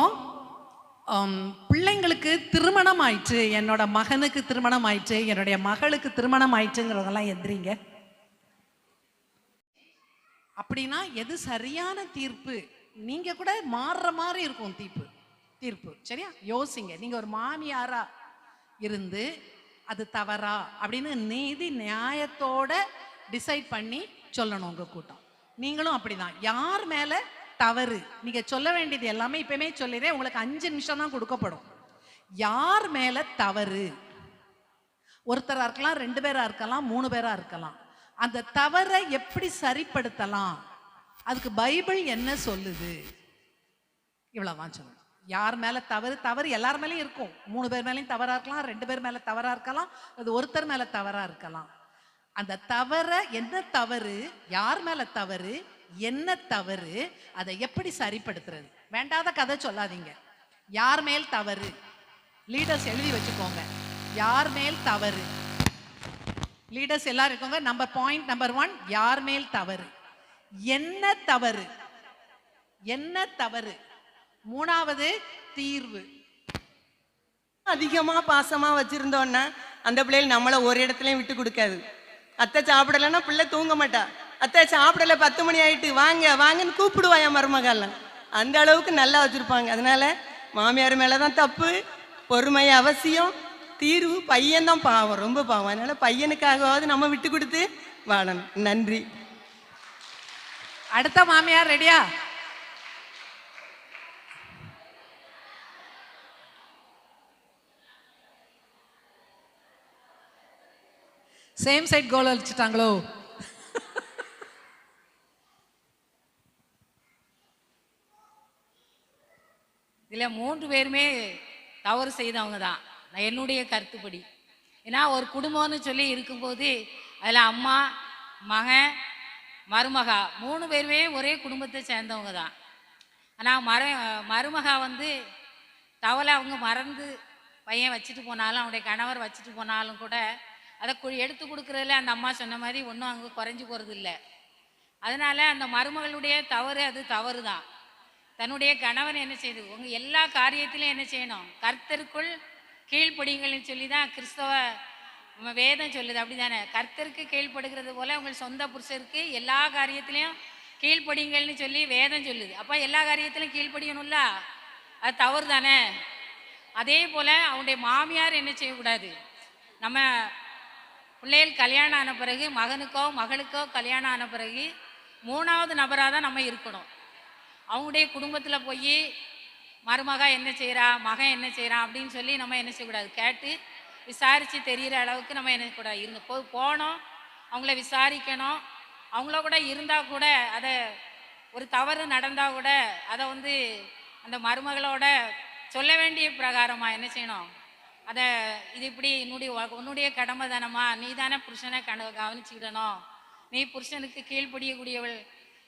பிள்ளைங்களுக்கு திருமணம் ஆயிடுச்சு, என்னோட மகனுக்கு திருமணம் ஆயிடுச்சு, என்னுடைய மகளுக்கு திருமணம் ஆயிடுச்சுங்கிறவங்கெல்லாம் எந்திரிங்க. அப்படின்னா எது சரியான தீர்ப்பு? நீங்க கூட மாறுற மாதிரி இருக்கும் தீர்ப்பு. சரியா யோசிங்க. நீங்க ஒரு மாமியாரா இருந்து அது தவறா அப்படின்னு நீதி நியாயத்தோட டிசைட் பண்ணி சொல்லணும் உங்க கூட்டம். நீங்களும் அப்படிதான். யார் மேல தவறு நீங்க சொல்ல வேண்டியது எல்லாமே இப்பவுமே சொல்லிடுறேன், உங்களுக்கு 5 நிமிஷம் தான் கொடுக்கப்படும். யார் மேல தவறு, ஒருத்தரா இருக்கலாம், 2 பேரா இருக்கலாம், 3 பேரா இருக்கலாம். அந்த தவறை எப்படி சரிப்படுத்தலாம், அதுக்கு பைபிள் என்ன சொல்லுது, இவ்வளவுதான் சொல்லணும். யார் மேல தவறு, தவறு எல்லார் மேலேயும் இருக்கும். 3 பேர் மேலேயும் தவறா இருக்கலாம், 2 பேர் மேல தவறா இருக்கலாம், அது ஒருத்தர் மேல தவறா இருக்கலாம். அந்த தவற என்ன தவறு, யார் மேல தவறு, என்ன தவறு, அதை எப்படி சரிப்படுத்துறது. வேண்டாத கதை சொல்லாதீங்க. யார் மேல் தவறு, லீடர்ஸ் எழுதி வச்சுக்கோங்க. யார் மேல் தவறு, லீடர்ஸ் எல்லாரும் இருக்கோங்க. பாயிண்ட் நம்பர் 1, யார் மேல் தவறு, என்ன தவறு, என்ன தவறு. 3வது தீர்வு. அதிகமா பாசமா வச்சிருந்தோன்னா அந்த பிள்ளைகள் நம்மளை ஒரு இடத்துலயும் விட்டு கொடுக்காது. அத்தை சாப்பிடலைன்னா பிள்ளை தூங்க மாட்டா. அத்தை சாப்பிடல 10 மணி ஆயிட்டு வாங்க வாங்கன்னு கூப்பிடுவா என் மருமகள்லாம். அந்த அளவுக்கு நல்லா வச்சிருப்பாங்க. அதனால மாமியார் மேலதான் தப்பு, பொறுமை அவசியம், தீர்வு பையன்தான் பாவம், ரொம்ப பாவம். அதனால பையனுக்காகவாவது நம்ம விட்டு கொடுத்து வாழணும். நன்றி. அடுத்த மாமியார் ரெடியா? சேம் சைட் கோல் வச்சுட்டாங்களோ? இதில் 3 பேருமே தவறு செய்தவங்க தான், என்னுடைய கருத்துப்படி. ஏன்னா ஒரு குடும்பம்னு சொல்லி இருக்கும்போது அதில் அம்மா, மகன், மருமகா 3 பேருமே ஒரே குடும்பத்தை சேர்ந்தவங்க தான். ஆனால் மருமகா வந்து தவளை அவங்க மறந்து பையன் வச்சுட்டு போனாலும், அவனுடைய கணவர் வச்சுட்டு போனாலும் கூட அதை எடுத்து கொடுக்குறதுல அந்த அம்மா சொன்ன மாதிரி ஒன்றும் அங்கே குறைஞ்சி போகிறது இல்லை. அதனால் அந்த மருமகளுடைய தவறு அது தவறு தான். தன்னுடைய கணவன் என்ன செய்யுது, உங்கள் எல்லா காரியத்திலையும் என்ன செய்யணும், கர்த்தருக்குள் கீழ்ப்படிங்கள்னு சொல்லி தான் கிறிஸ்தவ வேதம் சொல்லுது. அப்படி தானே? கர்த்தருக்கு கீழ்ப்படுகிறது போல் உங்கள் சொந்த புருஷருக்கு எல்லா காரியத்திலையும் கீழ்ப்படிங்கள்னு சொல்லி வேதம் சொல்லுது. அப்போ எல்லா காரியத்திலையும் கீழ்ப்படியணும்ல, அது தவறு தானே? அதே போல் அவனுடைய மாமியார் என்ன செய்யக்கூடாது, நம்ம பிள்ளைகள் கல்யாணம் ஆன பிறகு, மகனுக்கோ மகளுக்கோ கல்யாணம் ஆன பிறகு 3வது நபராக தான் நம்ம இருக்கணும். அவங்களுடைய குடும்பத்தில் போய் மருமகா என்ன செய்கிறா, மகன் என்ன செய்கிறான் அப்படின்னு சொல்லி நம்ம என்ன செய்யக்கூடாது, கேட்டு விசாரித்து தெரிகிற அளவுக்கு நம்ம என்ன கூடாது இருந்து போனோம், அவங்கள விசாரிக்கணும். அவங்கள கூட இருந்தால் கூட அதை ஒரு தவறு நடந்தால் கூட அதை வந்து அந்த மருமகளோட சொல்ல வேண்டிய பிரகாரமாக என்ன செய்யணும், அதை இது இப்படி உன்னுடைய கடமை தானம்மா, நீ தானே புருஷனை கவனிச்சுக்கிடணும், நீ புருஷனுக்கு கீழ்ப்படியக்கூடியவள்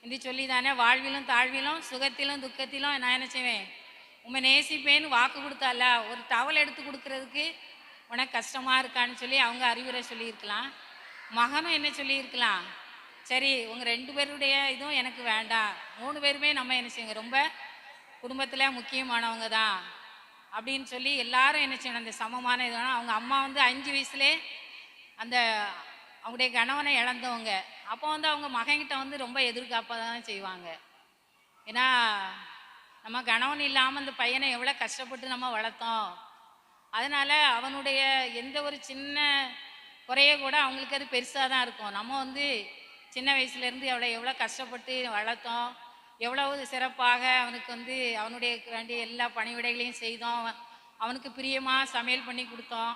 என்று சொல்லி தானே வாழ்விலும் தாழ்விலும் சுகத்திலும் துக்கத்திலும் நான் என்ன செய்வேன், உண்மை நேசிப்பேன்னு வாக்கு கொடுத்தால. ஒரு டவல் எடுத்து கொடுக்கறதுக்கு உனக்கு கஷ்டமாக இருக்கான்னு சொல்லி அவங்க அறிவுரை சொல்லியிருக்கலாம். மகனும் என்ன சொல்லியிருக்கலாம், சரி உங்கள் 2 பேருடைய இதுவும் எனக்கு வேண்டாம், 3 பேருமே நம்ம என்ன செய்யுங்க ரொம்ப குடும்பத்தில் முக்கியமானவங்க தான் அப்படின்னு சொல்லி எல்லாரும் என்ன செய்யணும், அந்த சமமான இது. அவங்க அம்மா வந்து 5 வயசுலே அந்த அவங்களுடைய கணவனை இழந்தவங்க. அப்போ வந்து அவங்க மகன்கிட்ட வந்து ரொம்ப எதிர்காப்பாக தான் செய்வாங்க. ஏன்னா நம்ம கணவன் இல்லாமல் அந்த பையனை எவ்வளோ கஷ்டப்பட்டு நம்ம வளர்த்தோம். அதனால் அவனுடைய எந்த ஒரு சின்ன குறைய கூட அவங்களுக்கு அது பெருசாக தான் இருக்கும். நம்ம வந்து சின்ன வயசுலேருந்து எவ்வளோ கஷ்டப்பட்டு வளர்த்தோம், எவ்வளவு சிறப்பாக அவனுக்கு வந்து அவனுடைய வேண்டிய எல்லா பணிவிடைகளையும் செய்தோம், அவனுக்கு பிரியமாக சமையல் பண்ணி கொடுத்தோம்.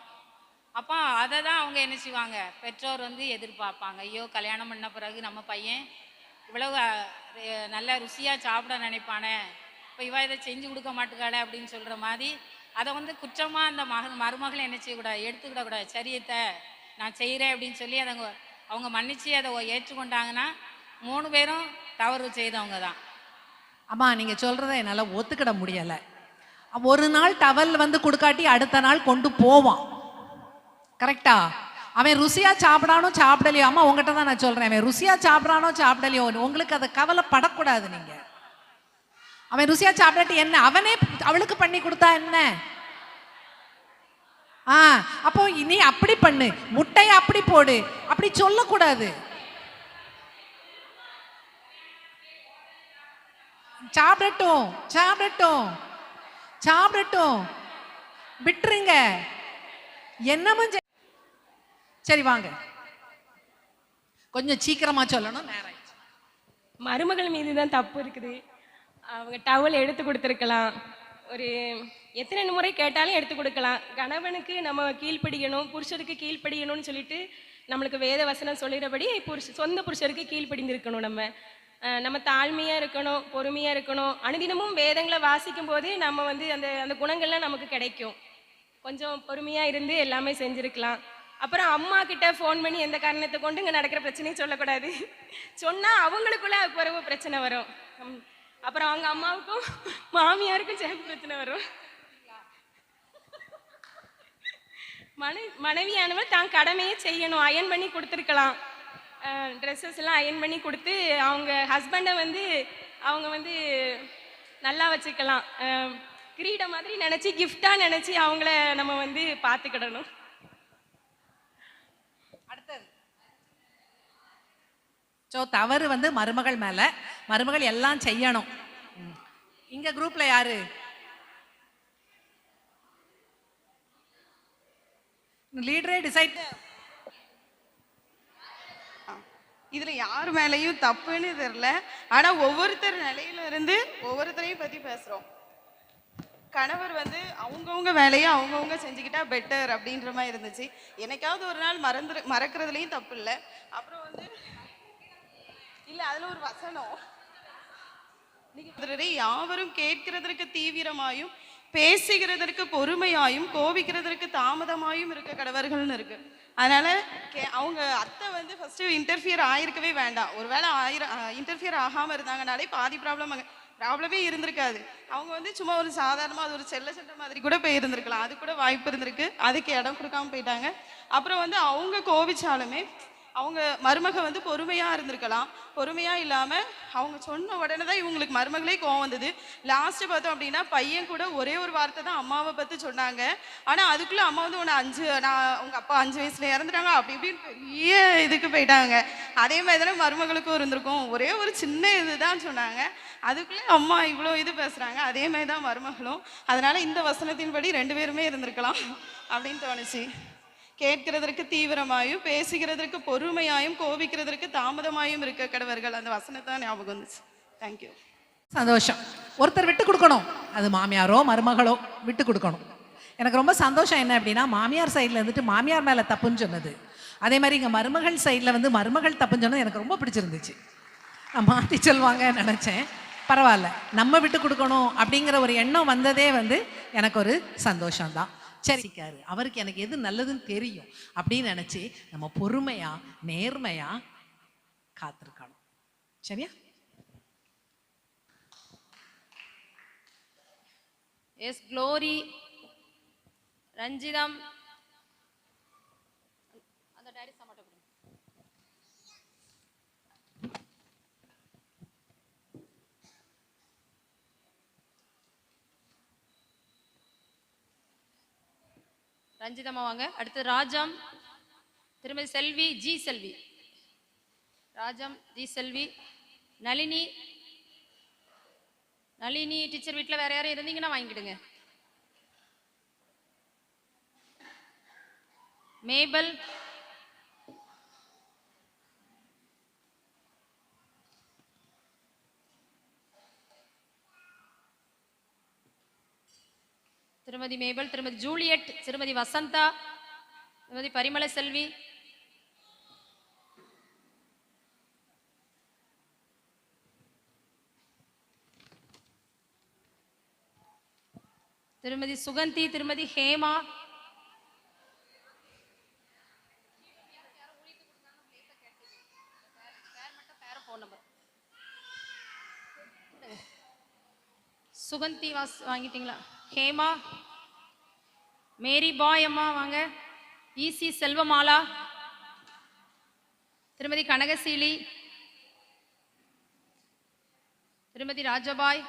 அப்போ அதை தான் அவங்க என்ன செய்வாங்க, பெற்றோர் வந்து எதிர்பார்ப்பாங்க. ஐயோ கல்யாணம் பண்ண பிறகு நம்ம பையன் இவ்வளவு நல்ல ருசியாக சாப்பிட நினைப்பானே, இப்போ இவ இதை செஞ்சு கொடுக்க மாட்டுக்காளே அப்படின்னு சொல்கிற மாதிரி அதை வந்து குற்றமாக அந்த மருமகளை என்ன செய்யக்கூடாது, எடுத்துக்கிடக்கூடாது. சரியத்தை நான் செய்கிறேன் அப்படின்னு சொல்லி அதை அவங்க மன்னிச்சு அதை ஏற்றுக்கொண்டாங்கன்னா 3 பேரும் தவறு செய்தவங்க தான். அம்மா நீங்கள் சொல்கிறத என்னால் ஒத்துக்கிட முடியலை. ஒரு நாள் டவல் வந்து கொடுக்காட்டி அடுத்த நாள் கொண்டு போவான், கரெக்டா? அவன் ருசியா சாப்பிடானோ சாப்பிடலையோ, அம்மா உங்ககிட்ட தான் நான் சொல்றேன், அவன் ருசியா சாப்பிடானோ சாப்பிடலையோ உங்களுக்கு அதை கவலைப்படக்கூடாது. நீங்க அவன் ருசியா சாப்பிடாட்டி என்ன, அவனே அவளுக்கு பண்ணி கொடுத்தா என்ன? அப்போ நீ அப்படி பண்ணு, முட்டையை அப்படி போடு, அப்படி சொல்லக்கூடாது. சாப்பிடட்டும் சாப்பிடட்டும் சாப்பிடட்டும், விட்டுருங்க. என்னமும் சரி வாங்க, கொஞ்சம் சீக்கிரமா சொல்லணும், நேரம் ஆயிடுச்சு. மருமகள் மீது தான் தப்பு இருக்குது. அவங்க டவல் எடுத்து கொடுத்துருக்கலாம். ஒரு எத்தனை முறை கேட்டாலும் எடுத்து கொடுக்கலாம். கணவனுக்கு நம்ம கீழ்ப்படியணும், புருஷருக்கு கீழ்ப்படியணும்னு சொல்லிட்டு நம்மளுக்கு வேத வசனம் சொல்லிடுறபடி சொந்த புருஷருக்கு கீழ்ப்படிந்திருக்கணும். நம்ம தாழ்மையாக இருக்கணும், பொறுமையாக இருக்கணும். அனுதினமும் வேதங்களை வாசிக்கும் போது நம்ம வந்து அந்த அந்த குணங்கள்லாம் நமக்கு கிடைக்கும். கொஞ்சம் பொறுமையாக இருந்து எல்லாமே செஞ்சுருக்கலாம். அப்புறம் அம்மா கிட்ட ஃபோன் பண்ணி எந்த காரணத்தை கொண்டு இங்கே நடக்கிற பிரச்சனையும் சொல்லக்கூடாது. சொன்னால் அவங்களுக்குள்ள பிறகு பிரச்சனை வரும். அப்புறம் அவங்க அம்மாவுக்கும் மாமியாருக்கும் சேர்ந்து பிரச்சனை வரும். மனைவியானவர் தான் கடமையே செய்யணும். அயன் பண்ணி கொடுத்துருக்கலாம். ட்ரெஸ்ஸஸ் எல்லாம் அயன் பண்ணி கொடுத்து அவங்க ஹஸ்பண்டை வந்து அவங்க வந்து நல்லா வச்சுக்கலாம். கிரீடம் மாதிரி நினச்சி கிஃப்டாக நினச்சி அவங்கள நம்ம வந்து பார்த்துக்கிடணும். அடுத்தது தவறு வந்து மருமகள் மேல, மருமகள் எல்லாம் செய்யணும். இங்க குரூப்ல யாரு லீடரே டிசைட்? இதுல யார் மேலேயும் தப்புன்னு தெரியல. ஆனா ஒவ்வொருத்தர் நிலையில இருந்து ஒவ்வொருத்தரையும் பத்தி பேசுறோம். கணவர் வந்து அவங்கவுங்க வேலையை அவங்கவுங்க செஞ்சுக்கிட்டா பெட்டர் அப்படின்ற மாதிரி இருந்துச்சு. என்னைக்காவது ஒரு நாள் மறக்கிறதுலையும் தப்பு இல்லை. அப்புறம் வந்து இல்லை, அதில் ஒரு வசனம், யாவரும் கேட்கிறதற்கு தீவிரமாயும் பேசுகிறதற்கு பொறுமையாயும் கோபிக்கிறதற்கு தாமதமாயும் இருக்க கடவர்கள்னு இருக்கு. அதனால அவங்க அத்தை வந்து ஃபர்ஸ்ட் இன்டர்ஃபியர் ஆயிருக்கவே வேண்டாம். ஒருவேளை இன்டர்ஃபியர் ஆகாமல் இருந்தாங்கனாலே பாதி ப்ராப்ளமே இருந்திருக்காது. அவங்க வந்து சும்மா ஒரு சாதாரணமாக அது ஒரு செல்ல சண்டை மாதிரி கூட போய் இருந்திருக்கலாம். அது கூட வாய்ப்பு இருந்திருக்கு. அதுக்கு இடம் கொடுக்காம போயிட்டாங்க. அப்புறம் வந்து அவங்க கோபிச்சாலுமே அவங்க மருமக வந்து பொறுமையாக இருந்திருக்கலாம். பொறுமையாக இல்லாமல் அவங்க சொன்ன உடனே தான் இவங்களுக்கு மருமகளே கோவம் வந்தது. லாஸ்ட்டு பார்த்தோம் அப்படின்னா பையன் கூட ஒரே ஒரு வார்த்தை தான் அம்மாவை பற்றி சொன்னாங்க. ஆனால் அதுக்குள்ளே அம்மா வந்து உங்கள் அப்பா 5 வயசுல இறந்துட்டாங்க அப்படி இப்படின்னு பெரிய இதுக்கு போயிட்டாங்க. அதே மாதிரி தானே மருமகளுக்கும் இருந்திருக்கும். ஒரே ஒரு சின்ன இது தான் சொன்னாங்க, அதுக்குள்ளே அம்மா இவ்வளோ இது பேசுகிறாங்க. அதே மாதிரி தான் மருமகளும். அதனால் இந்த வசனத்தின்படி 2 பேருமே இருந்திருக்கலாம் அப்படின்னு தோணுச்சு. கேட்கிறதற்கு தீவிரமாயும் பேசுகிறதற்கு பொறுமையாயும் கோபிக்கிறதற்கு தாமதமாயும் இருக்க கடவர்கள், அந்த வசனத்தான் ஞாபகம் வந்துச்சு. தேங்க்யூ. சந்தோஷம். ஒருத்தர் விட்டு கொடுக்கணும், அது மாமியாரோ மருமகளோ விட்டு கொடுக்கணும். எனக்கு ரொம்ப சந்தோஷம் என்ன அப்படின்னா, மாமியார் சைடில் இருந்துட்டு மாமியார் மேலே தப்புன்னு சொன்னது. அதே மாதிரி இங்கே மருமகள் சைடில் வந்து மருமகள் தப்புன்னு சொன்னது எனக்கு ரொம்ப பிடிச்சிருந்துச்சு. நான் மாற்றி சொல்லுவாங்க நினச்சேன். பரவாயில்ல, நம்ம விட்டு கொடுக்கணும் அப்படிங்கிற ஒரு எண்ணம் வந்ததே வந்து எனக்கு ஒரு சந்தோஷம்தான். சரிக்காரு, அவருக்கு எனக்கு எது நல்லதுன்னு தெரியும் அப்படின்னு நினச்சி நம்ம பொறுமையா நேர்மையா காத்திருக்கணும். சரியா? எஸ் க்ளோரி, ரஞ்சிதம், அந்த டைரி சமாட்ட கொடுங்க. ரஞ்சிதம்மா வாங்க. அடுத்து ராஜம், திருமதி செல்வி, ஜி செல்வி, ராஜம், ஜி செல்வி, நளினி. நளினி டீச்சர் வீட்டில் வேற யாரும் இருந்தீங்கன்னா வாங்கிடுங்க. மேபல், திருமதி மேபல், திருமதி ஜூலியட், திருமதி வசந்தா, திருமதி பரிமள செல்வி, திருமதி சுகந்தி, திருமதி ஹேமா, சுகந்தி வாங்கிட்டீங்களா? ஹேமா, மேரி பாய் அம்மா வாங்க. ஈசி செல்வமாலா, திருமதி கனகசீலி, திருமதி ராஜபாய்,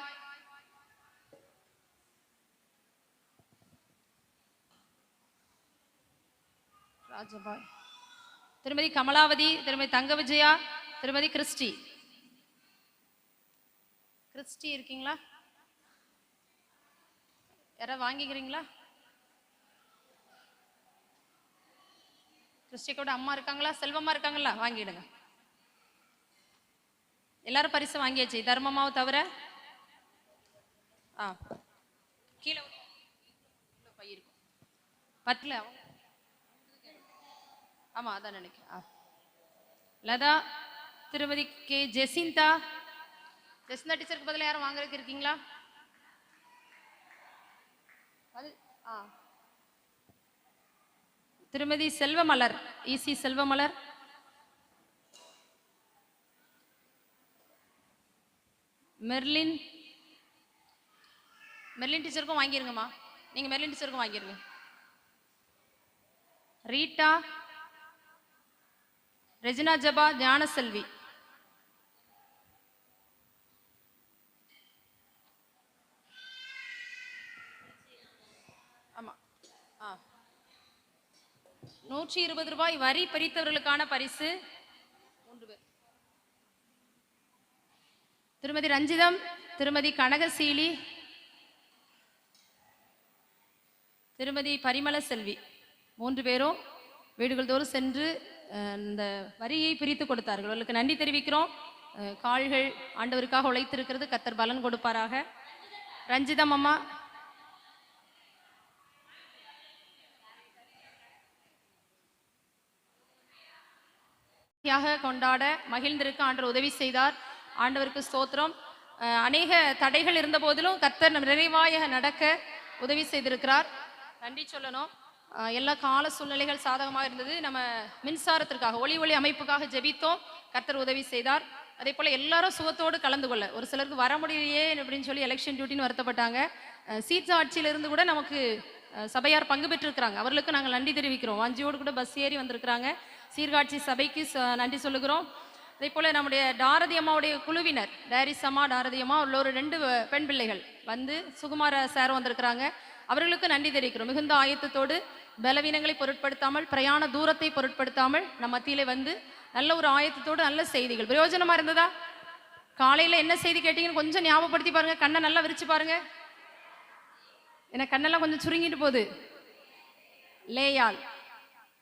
திருமதி கமலாவதி, திருமதி தங்க விஜயா, திருமதி கிறிஸ்டி. கிறிஸ்டி இருக்கீங்களா? யாராவது வாங்கிக்கிறீங்களா? கிறிஸ்டிக்கோட அம்மா இருக்காங்களா, செல்வம்மா இருக்காங்களா? வாங்கிடுங்க. எல்லாரும் பரிசு வாங்கியாச்சு, தர்மமாவை தவிர. கீழே பை இருக்கும். பத்துல ஆமா அதான் நினைக்கிறேன். லதா, திருமதி கே ஜெசிந்தா. ஜெசிந்தா டீச்சருக்கு பதிலாக யாரும் வாங்குறதுக்கு இருக்கீங்களா? திருமதி செல்வமலர், இசி செல்வமலர். மெர்லின், மெர்லின் டீச்சருக்கும் வாங்கிருங்கம்மா. நீங்க மெர்லின் டீச்சருக்கும் வாங்கிருங்க. Rita, Regina Jaba, Gnanaselvi. ஆமா 120 ரூபாய் வரி பிரித்தவர்களுக்கான பரிசு 3 பேர். திருமதி ரஞ்சிதம், திருமதி கனகசீலி, திருமதி பரிமள செல்வி 3 பேரும் வீடுகள் தோறும் சென்று இந்த வரியை பிரித்து கொடுத்தார்கள். அவர்களுக்கு நன்றி தெரிவிக்கிறோம். கால்கள் ஆண்டவருக்காக உழைத்திருக்கிறது, கர்த்தர் பலன் கொடுப்பாராக. ரஞ்சிதம் அம்மா, கொண்டாட மகிழ்ந்திருக்க ஆண்டவர் உதவி செய்தார். ஆண்டவருக்கு ஸ்தோத்திரம். அநேக தடைகள் இருந்த போதிலும் கர்த்தர் நிறைவாக நடக்க உதவி செய்திருக்கிறார். நன்றி சொல்லணும். எல்லா கால சூழ்நிலைகள் சாதகமாக இருந்தது. நம்ம மின்சாரத்திற்காக ஒளி அமைப்புக்காக ஜெபித்தோம், கர்த்தர் உதவி செய்தார். அதே போல் எல்லாரும் சுகத்தோடு கலந்து கொள்ள, ஒரு சிலருக்கு வர முடியலையே அப்படின்னு சொல்லி எலெக்ஷன் டியூட்டின்னு வருத்தப்பட்டாங்க. சீட்ஸ் ஆட்சியிலிருந்து கூட நமக்கு சபையார் பங்கு பெற்றிருக்கிறாங்க. அவர்களுக்கு நாங்கள் நன்றி தெரிவிக்கிறோம். வாஞ்சியோடு கூட பஸ் ஏறி வந்திருக்கிறாங்க. சீர்காட்சி சபைக்கு நன்றி சொல்லுகிறோம். அதே போல் நம்முடைய டாரதி அம்மாவுடைய குழுவினர், டாரிஸ் அம்மா, டாரதி அம்மா உள்ள ஒரு 2 பெண் பிள்ளைகள் வந்து சுகுமார சார் வந்திருக்கிறாங்க. அவர்களுக்கு நன்றி தெரிவிக்கிறோம். மிகுந்த ஆயத்தத்தோடு, பலவீனங்களை பொருட்படுத்தாமல், பிரயாண தூரத்தை பொருட்படுத்தாமல் நம்ம மத்தியிலே வந்து நல்ல ஒரு ஆயத்தத்தோடு நல்ல செய்திகள் பிரயோஜனமா இருந்ததா? காலையில் என்ன செய்தி கேட்டீங்கன்னு கொஞ்சம் ஞாபகப்படுத்தி பாருங்க. கண்ணை நல்லா விரிச்சு பாருங்க. ஏன்னா கண்ணெல்லாம் கொஞ்சம் சுருங்கிட்டு போகுது. லேயால்,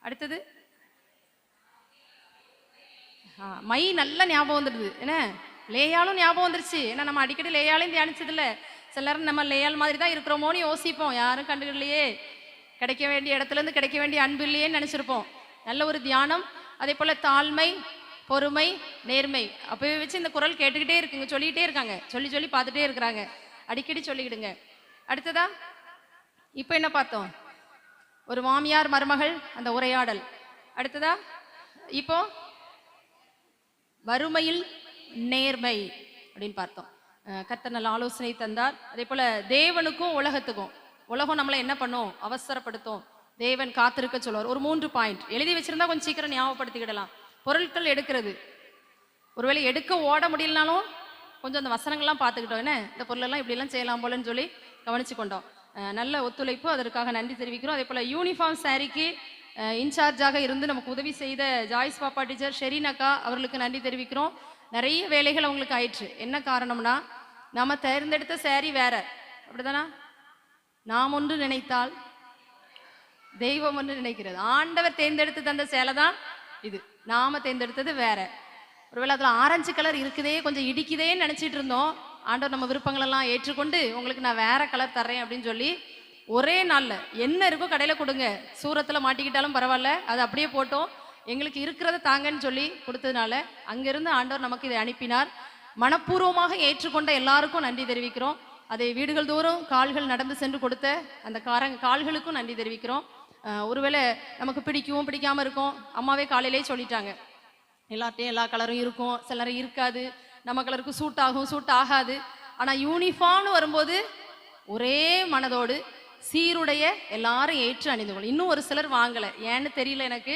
அடுத்தது மை நல்லா ஞாபகம் வந்துடுது. என்ன லேயாலும் ஞாபகம் வந்துருச்சு. ஏன்னா நம்ம அடிக்கடி லேயாலையும் தியானிச்சதில்ல. சில நேரம் நம்ம லேயால் மாதிரி தான் இருக்கிறோமோன்னு யோசிப்போம். யாரும் கண்டுக்கலையே, கிடைக்க வேண்டிய இடத்துல இருந்து கிடைக்க வேண்டிய அன்பு இல்லையேன்னு நினைச்சிருப்போம். நல்ல ஒரு தியானம். அதே போல தாழ்மை, பொறுமை, நேர்மை அப்பவே வச்சு இந்த குரல் கேட்டுக்கிட்டே இருக்குங்க, சொல்லிக்கிட்டே இருக்காங்க, சொல்லி சொல்லி பார்த்துட்டே இருக்கிறாங்க. அடிக்கடி சொல்லிக்கிடுங்க. அடுத்ததா இப்போ என்ன பார்த்தோம்? ஒரு மாமியார் மருமகள் அந்த உரையாடல். அடுத்ததா இப்போ வறுமையில் நேர்மை அப்படின்னு பார்த்தோம். கர்த்தர் நல்ல ஆலோசனை தந்தார். அதே போல தேவனுக்கும் உலகத்துக்கும், உலகம் நம்மளை என்ன பண்ணும்? அவசரப்படுத்தும். தேவன் காத்திருக்க சொல்லுவார். ஒரு 3 பாயிண்ட் எழுதி வச்சிருந்தா கொஞ்சம் சீக்கிரம் ஞாபகப்படுத்திக்கிடலாம். பொருட்கள் எடுக்கிறது, ஒருவேளை எடுக்க ஓட முடியலனாலும் கொஞ்சம் அந்த வசனங்கள்லாம் பார்த்துக்கிட்டோம். என்ன இந்த பொருளெல்லாம் இப்படிலாம் செய்யலாம் போலன்னு சொல்லி கவனிச்சு கொண்டோம். நல்ல ஒத்துழைப்பு, அதற்காக நன்றி தெரிவிக்கிறோம். அதே போல யூனிஃபார்ம் சாரிக்கு இன்சார்ஜாக இருந்து நமக்கு உதவி செய்த ஜாய்ஸ் பாப்பா டீச்சர், ஷெரீன் அக்கா அவர்களுக்கு நன்றி தெரிவிக்கிறோம். நிறைய வேலைகள் அவங்களுக்கு ஆயிற்று. என்ன காரணம்னா, நம்ம தேர்ந்தெடுத்த சாரி வேற, அப்படிதானா? நாம் ஒன்று நினைத்தால் தெய்வம் ஒன்று நினைக்கிறது. ஆண்டவர் தேர்ந்தெடுத்து தந்த சேலை தான் இது, நாம தேர்ந்தெடுத்தது வேற. ஒருவேளை அதுல ஆரஞ்சு கலர் இருக்குதே, கொஞ்சம் இடிக்குதேன்னு நினைச்சிட்டு இருந்தோம். ஆண்டவர் நம்ம விருப்பங்களெல்லாம் ஏற்றுக்கொண்டு உங்களுக்கு நான் வேற கலர் தர்றேன் அப்படின்னு சொல்லி ஒரே நாள்ல என்ன இருக்கோ கடையில கொடுங்க, சூரத்துல மாட்டிக்கிட்டாலும் பரவாயில்ல, அது அப்படியே போட்டோம், எங்களுக்கு இருக்கிறத தாங்கன்னு சொல்லி கொடுத்ததுனால அங்கிருந்து ஆண்டவர் நமக்கு இதை அனுப்பினார். மனப்பூர்வமாக ஏற்றுக்கொண்ட எல்லாருக்கும் நன்றி தெரிவிக்கிறோம். அதை வீடுகள் தோறும் கால்கள் நடந்து சென்று கொடுத்த அந்த கால்களுக்கும் நன்றி தெரிவிக்கிறோம். ஒருவேளை நமக்கு பிடிக்கவும் பிடிக்காம இருக்கும். அம்மாவே காலையிலே சொல்லிட்டாங்க, எல்லாத்தையும் எல்லா கலரும் இருக்கும், சில நேரம் இருக்காது, நம்ம கலருக்கு சூட் ஆகும், சூட் ஆகாது. ஆனா யூனிஃபார்ம்னு வரும்போது ஒரே மனதோடு சீருடைய எல்லாரும் ஏற்று அணிந்து கொள்ளும். இன்னும் ஒரு சிலர் வாங்கலை, ஏன்னு தெரியல எனக்கு.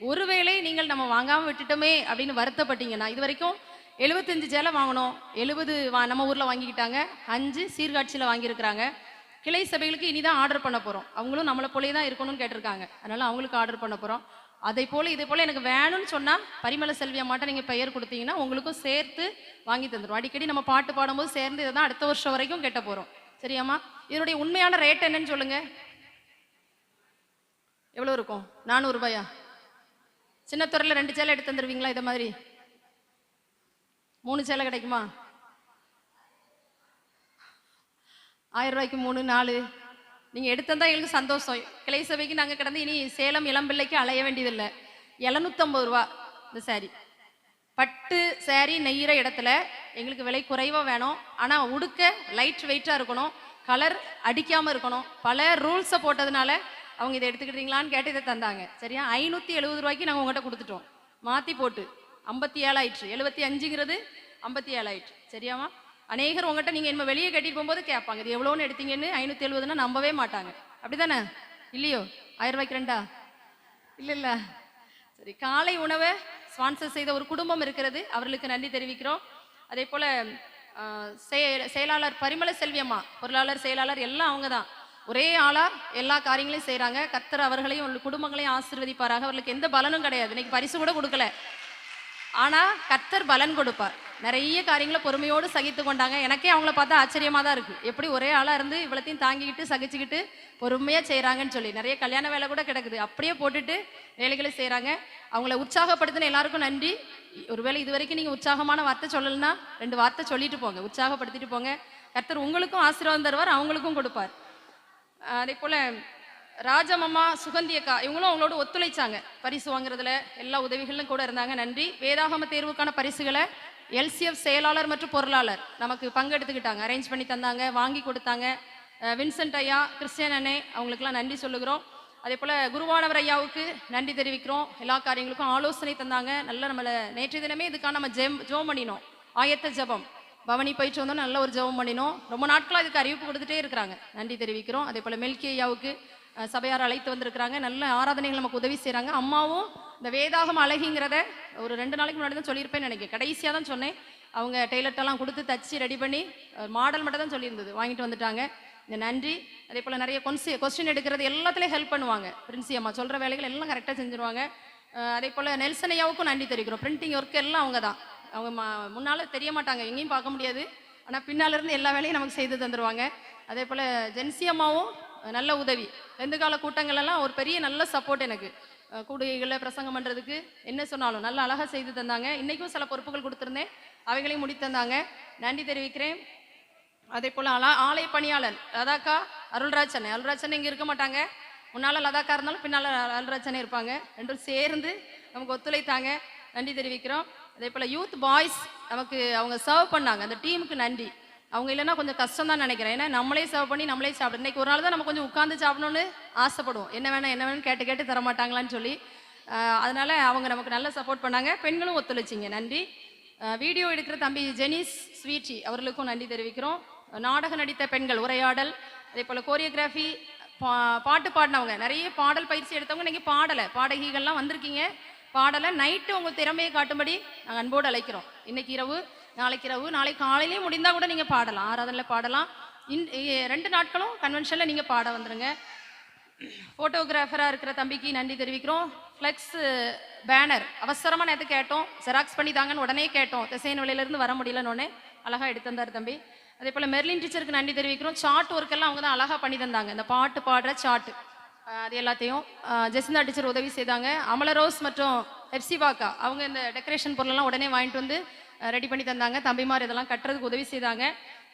ஒருவேளை நீங்கள் நம்ம வாங்காம விட்டுட்டோமே அப்படின்னு வருத்தப்பட்டீங்கன்னா, இது வரைக்கும் 75 சேலை வாங்கணும், 70 நம்ம ஊர்ல வாங்கிக்கிட்டாங்க, 5 சீர்காட்சியில வாங்கியிருக்கிறாங்க. கிளை சபைகளுக்கு இனிதான் ஆர்டர் பண்ண போறோம். அவங்களும் நம்மளை போலே தான் இருக்கணும்னு கேட்டிருக்காங்க, அதனால அவங்களுக்கு ஆர்டர் பண்ண போறோம். அதே போல இதே போல எனக்கு வேணும்னு சொன்னா பரிமள செல்வி அம்மாட்ட நீங்க பெயர் கொடுத்தீங்கன்னா உங்களுக்கும் சேர்த்து வாங்கி தந்துடும். அடிக்கடி நம்ம பாட்டு பாடும்போது சேர்ந்து இதை தான் அடுத்த வருஷம் வரைக்கும் கேட்ட போறோம். சரியாம்மா? இதனுடைய உண்மையான ரேட் என்னன்னு சொல்லுங்க. எவ்வளவு இருக்கும்? 400 ரூபாயா? சின்னத்துறையில் 2 சேலை எடுத்து தந்துருவீங்களா? இதை மாதிரி 3 சேலை கிடைக்குமா? 1000 ரூபாய்க்கு 3 4 நீங்கள் எடுத்து தந்தால் எங்களுக்கு சந்தோஷம். கிளை சபைக்கு நாங்கள் கிடந்து இனி சேலம் இளம்பிள்ளைக்கு அலைய வேண்டியதில்லை. 750 ரூபா இந்த சாரி. பட்டு சாரி நெய்கிற இடத்துல எங்களுக்கு விலை குறைவாக வேணும். ஆனால் உடுக்க லைட் வெயிட்டாக இருக்கணும், கலர் அடிக்காமல் இருக்கணும். பல ரூல்ஸை போட்டதுனால அவங்க இதை எடுத்துக்கிட்டீங்களான்னு கேட்டு இதை தந்தாங்க. சரியா? 570 ரூபாய்க்கு நாங்கள் உங்கள்கிட்ட கொடுத்துட்டோம். மாற்றி போட்டு 57 ஆயிடுச்சு. 75ங்கிறது 57 ஆயிடுச்சு. சரியாமா? அநேகர் உங்கள்கிட்ட நீங்கள் என்ன வெளியே கட்டிட்டு போகும்போது கேட்பாங்க, இது எவ்வளோன்னு எடுத்தீங்கன்னு. 570னா நம்பவே மாட்டாங்க. அப்படி தானே? இல்லையோ? 1000 ரூபாய்க்கு 2ஆ? இல்லை. சரி, காலை உணவை ஸ்பான்சர் செய்த ஒரு குடும்பம் இருக்கிறது, அவர்களுக்கு நன்றி தெரிவிக்கிறோம். அதே போல் செயலாளர் பரிமள செல்வியம்மா, பொருளாளர் செயலாளர் எல்லாம் அவங்க தான். ஒரே ஆளாக எல்லா காரியங்களையும் செய்கிறாங்க. கர்த்தர் அவர்களையும் அவர்கள் குடும்பங்களையும் ஆசீர்வதிப்பாராக. அவர்களுக்கு எந்த பலனும் கிடையாது, இன்னைக்கு பரிசு கூட கொடுக்கல. ஆனால் கர்த்தர் பலன் கொடுப்பார். நிறைய காரியங்களை பொறுமையோடு சகித்து கொண்டாங்க. எனக்கே அவங்கள பார்த்தா ஆச்சரியமாக தான் இருக்குது. எப்படி ஒரே ஆளாக இருந்து இவ்வளோத்தையும் தாங்கிக்கிட்டு சகிச்சுக்கிட்டு பொறுமையாக செய்கிறாங்கன்னு சொல்லி. நிறைய கல்யாண வேலை கூட கிடக்குது, அப்படியே போட்டுட்டு வேலைகளை செய்கிறாங்க. அவங்கள உற்சாகப்படுத்தின எல்லாருக்கும் நன்றி. ஒருவேளை இது வரைக்கும் நீங்கள் உற்சாகமான வார்த்தை சொல்லலைன்னா 2 வார்த்தை சொல்லிட்டு போங்க, உற்சாகப்படுத்திட்டு போங்க. கர்த்தர் உங்களுக்கும் ஆசீர்வாதம் தருவார், அவங்களுக்கும் கொடுப்பார். அதே போல் ராஜமம்மா, சுகந்தி அக்கா இவங்களும் அவங்களோட ஒத்துழைச்சாங்க. பரிசு வாங்குறதுல எல்லா உதவிகளும் கூட இருந்தாங்க. நன்றி. வேதாகம தேர்வுக்கான பரிசுகளை எல்சிஎஃப் செயலாளர் மற்றும் பொருளாளர் நமக்கு பங்கெடுத்துக்கிட்டாங்க, அரேஞ்ச் பண்ணி தந்தாங்க, வாங்கி கொடுத்தாங்க. வின்சென்ட் ஐயா, கிறிஸ்டியன் அண்ணே அவங்களுக்கெல்லாம் நன்றி சொல்லுகிறோம். அதே போல் குருவானவர் ஐயாவுக்கு நன்றி தெரிவிக்கிறோம். எல்லா காரியங்களுக்கும் ஆலோசனை தந்தாங்க. நல்ல நம்மளை நேற்று தினமே இதுக்கான நம்ம ஜெபம் பண்ணினோம். ஆயத்த ஜெபம் பவனி போயிட்டு வந்தோம், நல்ல ஒரு ஜெபம் பண்ணினோம். ரொம்ப நாட்களாக இதுக்கு அறிவிப்பு கொடுத்துட்டே இருக்கிறாங்க, நன்றி தெரிவிக்கிறோம். அதே போல் மெல்கி ஐயாவுக்கு சபையார் அழைத்து வந்திருக்கிறாங்க, நல்ல ஆராதனைகள் நமக்கு உதவி செய்கிறாங்க. அம்மாவும் இந்த வேதாகம் அழகிங்கிறத ஒரு 2 நாளைக்கு முன்னாடி தான் சொல்லியிருப்பேன்னு நினைக்கிறேன், கடைசியாக தான் சொன்னேன். அவங்க டெய்லர்ட்டெல்லாம் கொடுத்து தச்சு ரெடி பண்ணி மாடல் மட்டும் தான் சொல்லியிருந்தது, வாங்கிட்டு வந்துட்டாங்க. இந்த நன்றி. அதே போல் நிறைய கொஸ்டின் எடுக்கிறது எல்லாத்துலேயும் ஹெல்ப் பண்ணுவாங்க. பிரின்சி அம்மா சொல்கிற வேலைகள் எல்லாம் கரெக்டாக செஞ்சுருவாங்க. அதே போல் நெல்சன் ஐயாவுக்கும் நன்றி தெரிவிக்கிறோம். பிரிண்டிங் ஒர்க் எல்லாம் அவங்க தான். அவங்க முன்னால் தெரிய மாட்டாங்க, எங்கேயும் பார்க்க முடியாது, ஆனால் பின்னாலேருந்து எல்லா வேலையும் நமக்கு செய்து தந்துடுவாங்க. அதே போல் ஜென்சி அம்மாவும் நல்ல உதவி. 2 கால கூட்டங்களெல்லாம் ஒரு பெரிய நல்ல சப்போர்ட் எனக்கு. கூடுகைகளில் பிரசங்கம் பண்ணுறதுக்கு என்ன சொன்னாலும் நல்ல அழகாக செய்து தந்தாங்க. இன்றைக்கும் சில பொறுப்புகள் கொடுத்துருந்தேன், அவைகளையும் முடித்து தந்தாங்க, நன்றி தெரிவிக்கிறேன். அதே போல் ஆலய பணியாளர் லதாக்கா, அருள்ராஜன் இங்கே இருக்க மாட்டாங்க. முன்னால் லதாக்கா இருந்தாலும் பின்னால் அருள்ராஜனே இருப்பாங்க. 2 சேர்ந்து நமக்கு ஒத்துழைத்தாங்க, நன்றி தெரிவிக்கிறோம். அதே போல் யூத் பாய்ஸ் நமக்கு அவங்க சர்வ் பண்ணாங்க, அந்த டீமுக்கு நன்றி. அவங்க இல்லைன்னா கொஞ்சம் கஷ்டம் தான் நினைக்கிறேன். ஏன்னா நம்மளே சர்வ் பண்ணி நம்மளே சாப்பிடும். இன்றைக்கி ஒரு நாள் தான் நம்ம கொஞ்சம் உட்காந்து சாப்பிடணும்னு ஆசைப்படுவோம், என்ன வேணும் கேட்டு தர மாட்டாங்களான்னு சொல்லி. அதனால் அவங்க நமக்கு நல்ல சப்போர்ட் பண்ணாங்க. பெண்களும் ஒத்துழைச்சிங்க, நன்றி. வீடியோ எடுக்கிற தம்பி ஜெனிஸ் ஸ்வீட்டி அவர்களுக்கும் நன்றி தெரிவிக்கிறோம். நாடகம் நடித்த பெண்கள், உரையாடல், அதே போல் கோரியோகிராஃபி, பாட்டு பாடினவங்க, நிறைய பாடல் பயிற்சி எடுத்தவங்க இன்றைக்கி பாடகிகள்லாம் வந்திருக்கீங்க. பாடலை நைட்டு உங்கள் திறமையை காட்டும்படி நாங்கள் அன்போடு அழைக்கிறோம். இன்றைக்கி இரவு, நாளைக்கு இரவு, நாளைக்கு காலையிலேயே முடிந்தால் கூட நீங்கள் பாடலாம், ஆராதனையில் பாடலாம். 2 நாட்களும் கன்வென்ஷனில் நீங்கள் பாட வந்துடுங்க. ஃபோட்டோகிராஃபராக இருக்கிற தம்பிக்கு நன்றி தெரிவிக்கிறோம். ஃப்ளெக்ஸ் பேனர் அவசரமாக நேற்று கேட்டோம், ஜெராக்ஸ் பண்ணி தாங்கன்னு உடனே கேட்டோம். திசையன் விலையிலேருந்து வர முடியலன்னு அழகாக எடுத்து தந்தார் தம்பி. அதே போல் மெர்லின் டீச்சருக்கு நன்றி தெரிவிக்கிறோம். சார்ட் ஒர்க்கெல்லாம் அவங்க தான் அழகாக பண்ணி தந்தாங்க, இந்த பாட்டு பாடுற சார்ட்டு அது எல்லாத்தையும். ஜெசிந்தா டீச்சர் உதவி செய்தாங்க. அமலரோஸ் மற்றும் எப்சிவாக்கா அவங்க இந்த டெக்கரேஷன் பொருளெல்லாம் உடனே வாங்கிட்டு வந்து ரெடி பண்ணி தந்தாங்க. தம்பிமார் இதெல்லாம் கட்டுறதுக்கு உதவி செய்தாங்க,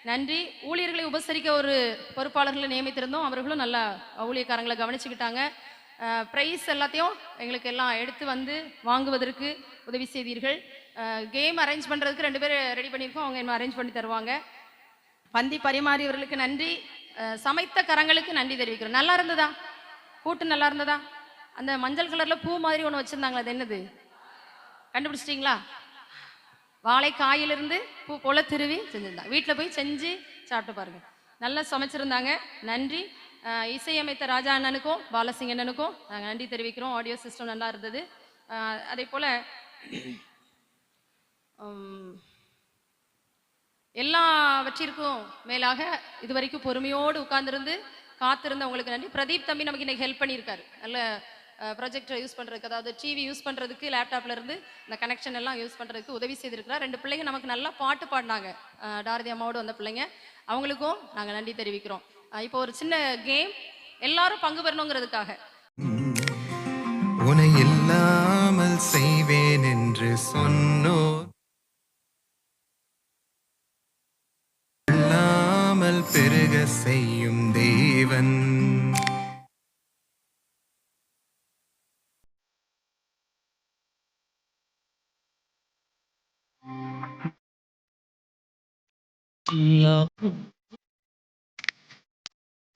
நன்றி. ஊழியர்களை உபசரிக்க ஒரு பொறுப்பாளர்களை நியமித்திருந்தோம், அவர்களும் நல்லா ஊழியக்காரங்களை கவனிச்சுக்கிட்டாங்க. ப்ரைஸ் எல்லாத்தையும் எங்களுக்கு எல்லாம் எடுத்து வந்து வாங்குவதற்கு உதவி செய்தீர்கள். கேம் அரேஞ்ச் பண்ணுறதுக்கு 2 பேர் ரெடி பண்ணியிருக்கோம், அவங்க என்ன அரேஞ்ச் பண்ணி தருவாங்க. பந்தி பரிமாறியவர்களுக்கு நன்றி. சமைத்த கரங்களுக்கு நன்றி தெரிவிக்கிறோம். நல்லா இருந்ததா? கூட்டு நல்லா இருந்ததா? அந்த மஞ்சள் கலரில் பூ மாதிரி ஒன்று வச்சுருந்தாங்களா, அது என்னது கண்டுபிடிச்சிட்டிங்களா? வாழைக்காயிலிருந்து பூ போல திருவி செஞ்சுருந்தாங்க. வீட்டில் போய் செஞ்சு சாப்பிட்டு பாருங்கள், நல்லா சமைச்சிருந்தாங்க, நன்றி. இசையமைத்த ராஜா அண்ணனுக்கும் பாலசிங் அண்ணனுக்கும் நாங்கள் நன்றி தெரிவிக்கிறோம். ஆடியோ சிஸ்டம் நல்லா இருந்தது. அதே போல் எல்லாவற்றிற்கும் மேலாக இதுவரைக்கும் பொறுமையோடு உட்கார்ந்துருந்து காத்திருந்த உங்களுக்கு நன்றி. பிரதீப் தம்பி நமக்கு இன்னைக்கு ஹெல்ப் பண்ணியிருக்காரு, நல்ல ப்ரொஜெக்டர் யூஸ் பண்ணுறதுக்கு, அதாவது டிவி யூஸ் பண்ணுறதுக்கு, லேப்டாப்ல இருந்து இந்த கனெக்ஷன் எல்லாம் யூஸ் பண்ணுறதுக்கு உதவி செய்திருக்கிறார். 2 பிள்ளைங்க நமக்கு நல்லா பாட்டு பாடினாங்க, டாரதி அம்மாவோடு வந்த பிள்ளைங்க, அவங்களுக்கும் நாங்கள் நன்றி தெரிவிக்கிறோம். இப்போ ஒரு சின்ன கேம், எல்லாரும் பங்கு பெறணுங்கிறதுக்காக. உன்னை இல்லாமல் செய்வேன் என்று சொன்னோர் இல்லாமல் பெருக செய்யும் தேவன்.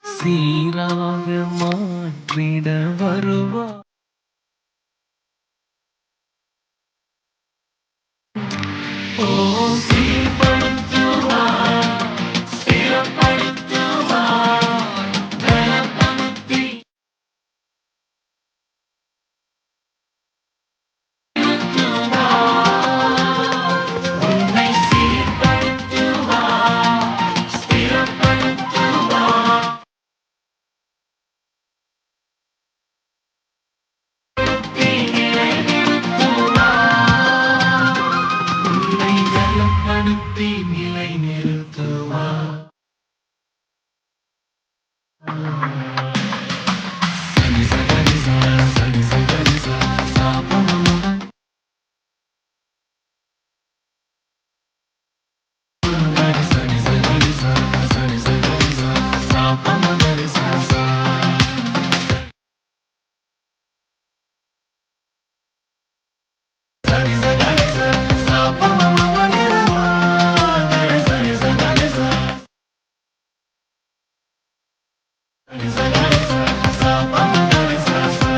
சீராக மாற்றிட வருவா ஓ சீர்படுத்துவா ஸ்திரப்படுத்துவா பலப்படுத்தி நிறுத்துவா உன்னை சீர்படுத்துவா ஸ்திரப்படுத்துவா உன்னை பலப்படுத்தி நிலை நிறுத்துவா. சனி சகரி சா சனி சகரி சா சாபம சனி சகரி சா சனி சகரி சா சாபம கரி சா சா. சனி சகரி சா சாபம மகரிமா சனி சகரி சா சனி சகரி சா சாபம கரி சா சா.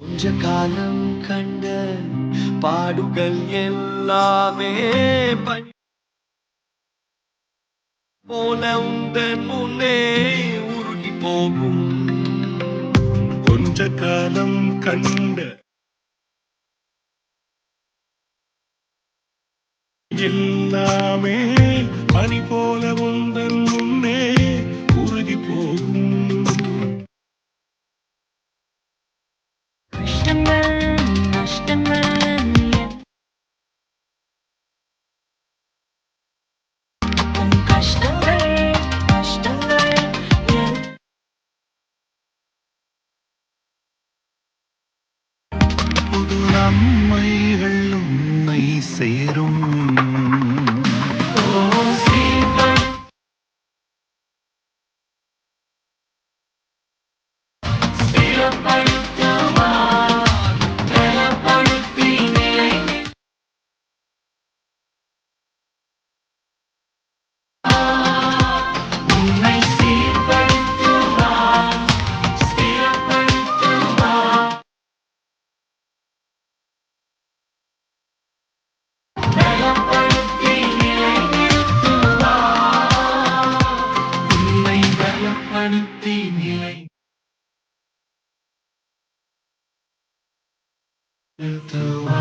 கொஞ்ச காலம் கண்ட பாடுகள் எல்லாமே பனி போல உந்தன் முன்னே உருகி போகும். கொஞ்ச காலம் கண்ட எல்லாமே பனி போல உந்தன் முன்னே உருகி போகும். கஷ்டங்கள் நஷ்டங்கள் உன் கஷ்டங்கள் நஷ்டங்கள் என் புது நன்மைகள் உன்னை சேரும். ஓ சீர்படுத்துவா ஸ்திரப்படுத்துவா பலப்படுத்தி நிலை உன்னை சீர்படுத்துவா ஸ்திரப்படுத்துவா பலப்படுத்தி நிலை நிறுத்துவா. உன்னை பலப்படுத்தி நிலை நிறுத்துவா.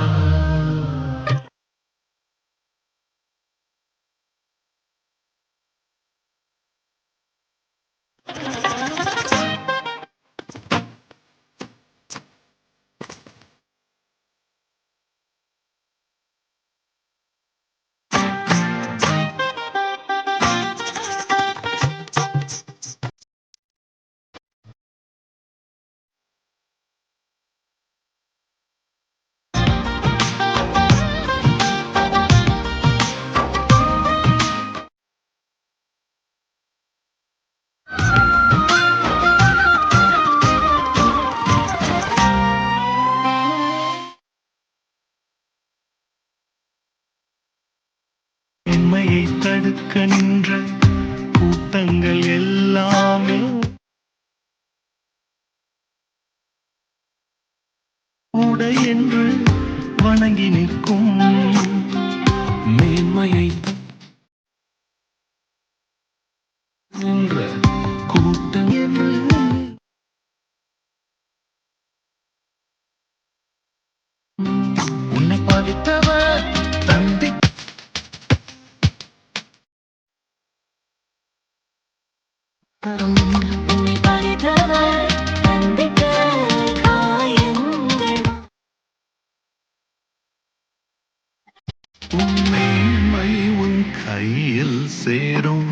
உண்மையை தடுக்க நின்ற கூட்டங்கள் எல்லாமே உடை என்று வணங்கி நிற்கும். மேன்மையை நின்ற கூட்டம் என்று உன்னை பாதித்தவர் தந்தி உன்னை பாதித்தவர் தந்திக்க காயங்கள் உன் கையில் சேரும்.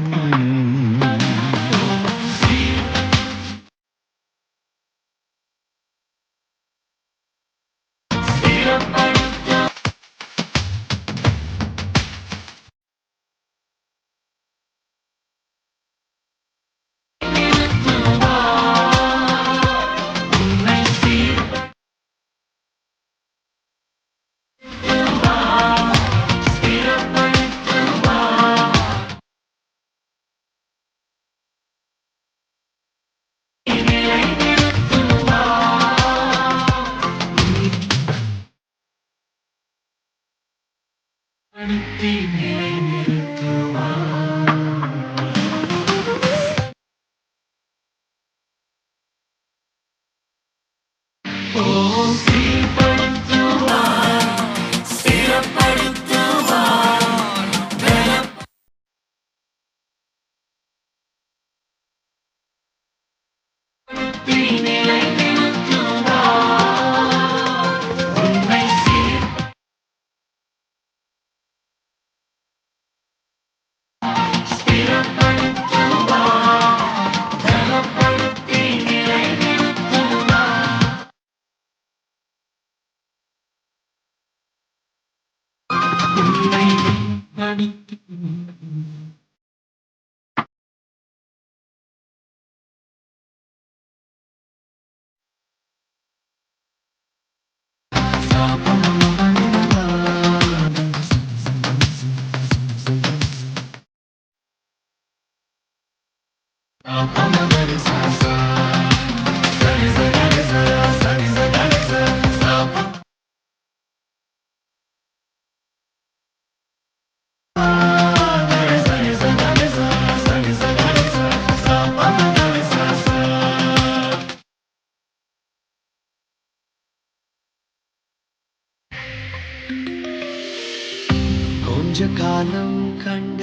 கொஞ்ச காலம் கண்ட